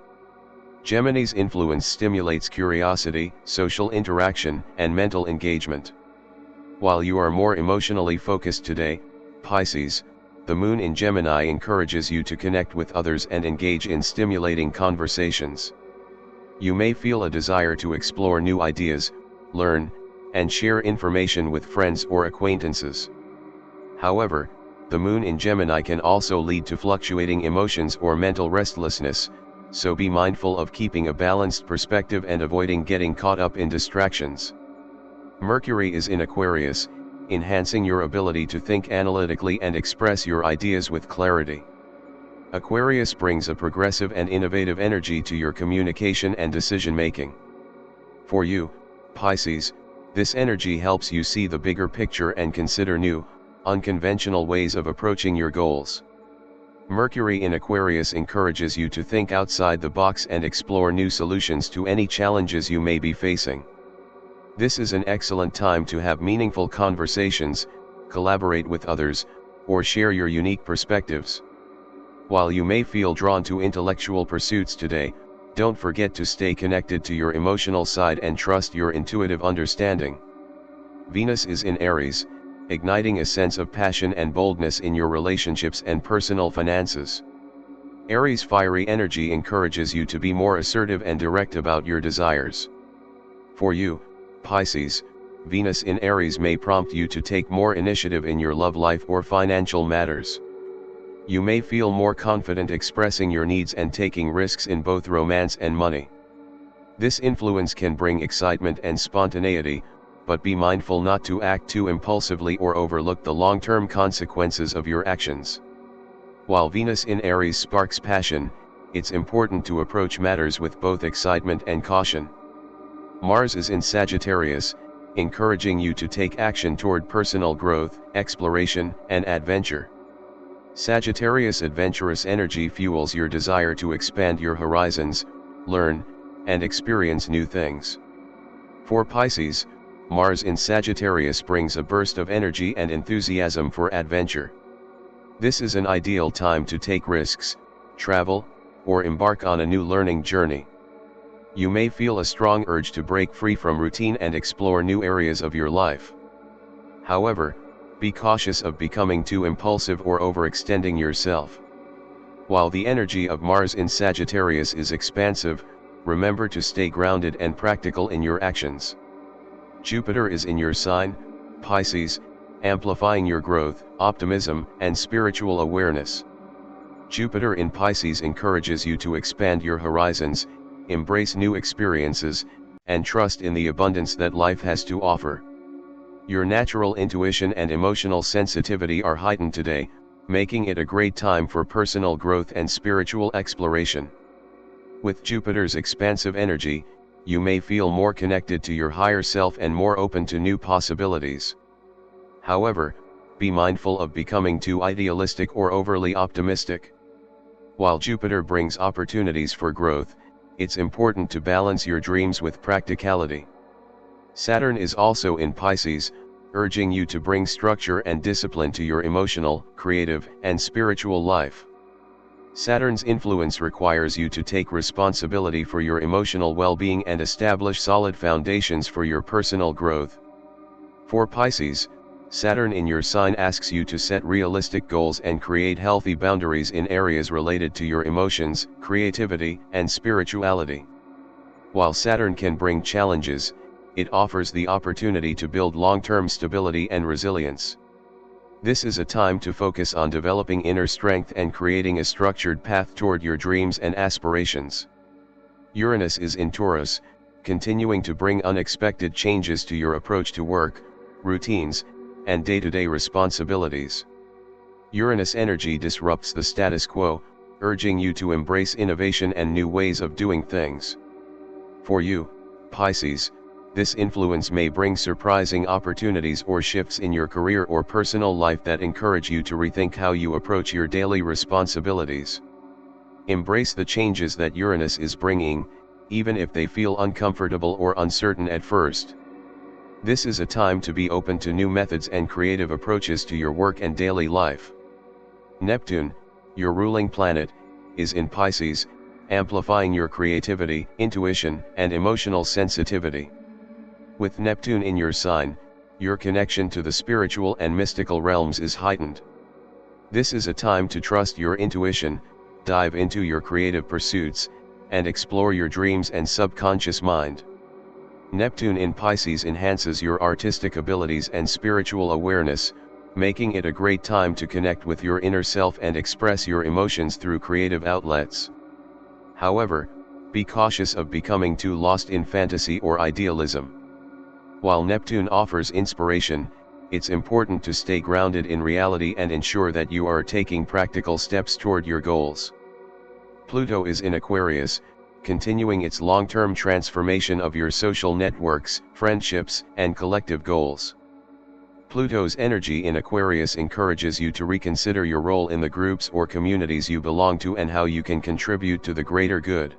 Gemini's influence stimulates curiosity, social interaction, and mental engagement. While you are more emotionally focused today, Pisces, the Moon in Gemini encourages you to connect with others and engage in stimulating conversations. You may feel a desire to explore new ideas, learn, and share information with friends or acquaintances. However, the Moon in Gemini can also lead to fluctuating emotions or mental restlessness, so be mindful of keeping a balanced perspective and avoiding getting caught up in distractions. Mercury is in Aquarius, enhancing your ability to think analytically and express your ideas with clarity. Aquarius brings a progressive and innovative energy to your communication and decision-making. For you, Pisces, this energy helps you see the bigger picture and consider new, unconventional ways of approaching your goals. Mercury in Aquarius encourages you to think outside the box and explore new solutions to any challenges you may be facing. This is an excellent time to have meaningful conversations, collaborate with others, or share your unique perspectives. While you may feel drawn to intellectual pursuits today, don't forget to stay connected to your emotional side and trust your intuitive understanding. Venus is in Aries, igniting a sense of passion and boldness in your relationships and personal finances. Aries' fiery energy encourages you to be more assertive and direct about your desires. For you, Pisces, Venus in Aries may prompt you to take more initiative in your love life or financial matters. You may feel more confident expressing your needs and taking risks in both romance and money. This influence can bring excitement and spontaneity, but be mindful not to act too impulsively or overlook the long-term consequences of your actions. While Venus in Aries sparks passion, it's important to approach matters with both excitement and caution. Mars is in Sagittarius, encouraging you to take action toward personal growth, exploration, and adventure. Sagittarius' adventurous energy fuels your desire to expand your horizons, learn, and experience new things. For Pisces, Mars in Sagittarius brings a burst of energy and enthusiasm for adventure. This is an ideal time to take risks, travel, or embark on a new learning journey. You may feel a strong urge to break free from routine and explore new areas of your life. However, be cautious of becoming too impulsive or overextending yourself. While the energy of Mars in Sagittarius is expansive, remember to stay grounded and practical in your actions. Jupiter is in your sign, Pisces, amplifying your growth, optimism, and spiritual awareness. Jupiter in Pisces encourages you to expand your horizons, embrace new experiences, and trust in the abundance that life has to offer. Your natural intuition and emotional sensitivity are heightened today, making it a great time for personal growth and spiritual exploration. With Jupiter's expansive energy, you may feel more connected to your higher self and more open to new possibilities. However, be mindful of becoming too idealistic or overly optimistic. While Jupiter brings opportunities for growth, it's important to balance your dreams with practicality. Saturn is also in Pisces, urging you to bring structure and discipline to your emotional, creative, and spiritual life. Saturn's influence requires you to take responsibility for your emotional well-being and establish solid foundations for your personal growth. For Pisces, Saturn in your sign asks you to set realistic goals and create healthy boundaries in areas related to your emotions, creativity, and spirituality. While Saturn can bring challenges, it offers the opportunity to build long-term stability and resilience. This is a time to focus on developing inner strength and creating a structured path toward your dreams and aspirations. Uranus is in Taurus, continuing to bring unexpected changes to your approach to work, routines, and day-to-day responsibilities. Uranus energy disrupts the status quo, urging you to embrace innovation and new ways of doing things. For you, Pisces, this influence may bring surprising opportunities or shifts in your career or personal life that encourage you to rethink how you approach your daily responsibilities. Embrace the changes that Uranus is bringing, even if they feel uncomfortable or uncertain at first. This is a time to be open to new methods and creative approaches to your work and daily life. Neptune, your ruling planet, is in Pisces, amplifying your creativity, intuition, and emotional sensitivity. With Neptune in your sign, your connection to the spiritual and mystical realms is heightened. This is a time to trust your intuition, dive into your creative pursuits, and explore your dreams and subconscious mind. Neptune in Pisces enhances your artistic abilities and spiritual awareness, making it a great time to connect with your inner self and express your emotions through creative outlets. However, be cautious of becoming too lost in fantasy or idealism. While Neptune offers inspiration, it's important to stay grounded in reality and ensure that you are taking practical steps toward your goals. Pluto is in Aquarius, continuing its long-term transformation of your social networks, friendships, and collective goals. Pluto's energy in Aquarius encourages you to reconsider your role in the groups or communities you belong to and how you can contribute to the greater good.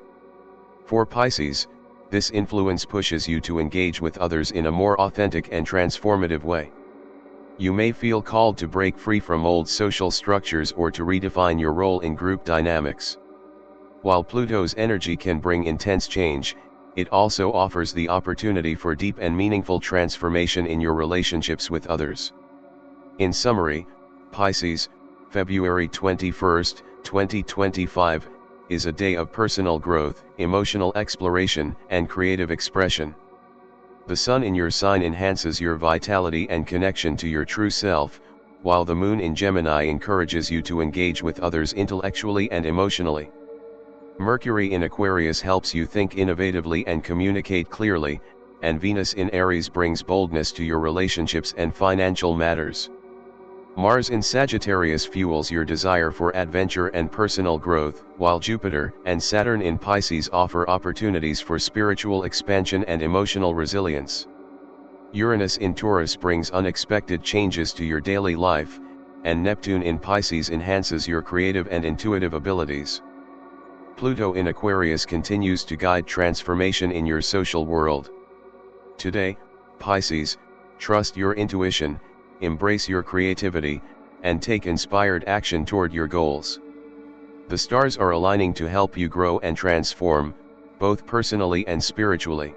For Pisces, this influence pushes you to engage with others in a more authentic and transformative way. You may feel called to break free from old social structures or to redefine your role in group dynamics. While Pluto's energy can bring intense change, it also offers the opportunity for deep and meaningful transformation in your relationships with others. In summary, Pisces, February 21, 2025, is a day of personal growth, emotional exploration, and creative expression. The Sun in your sign enhances your vitality and connection to your true self, while the Moon in Gemini encourages you to engage with others intellectually and emotionally. Mercury in Aquarius helps you think innovatively and communicate clearly, and Venus in Aries brings boldness to your relationships and financial matters. Mars in Sagittarius fuels your desire for adventure and personal growth, while Jupiter and Saturn in Pisces offer opportunities for spiritual expansion and emotional resilience. Uranus in Taurus brings unexpected changes to your daily life, and Neptune in Pisces enhances your creative and intuitive abilities. Pluto in Aquarius continues to guide transformation in your social world. Today, Pisces, trust your intuition, embrace your creativity, and take inspired action toward your goals. The stars are aligning to help you grow and transform, both personally and spiritually.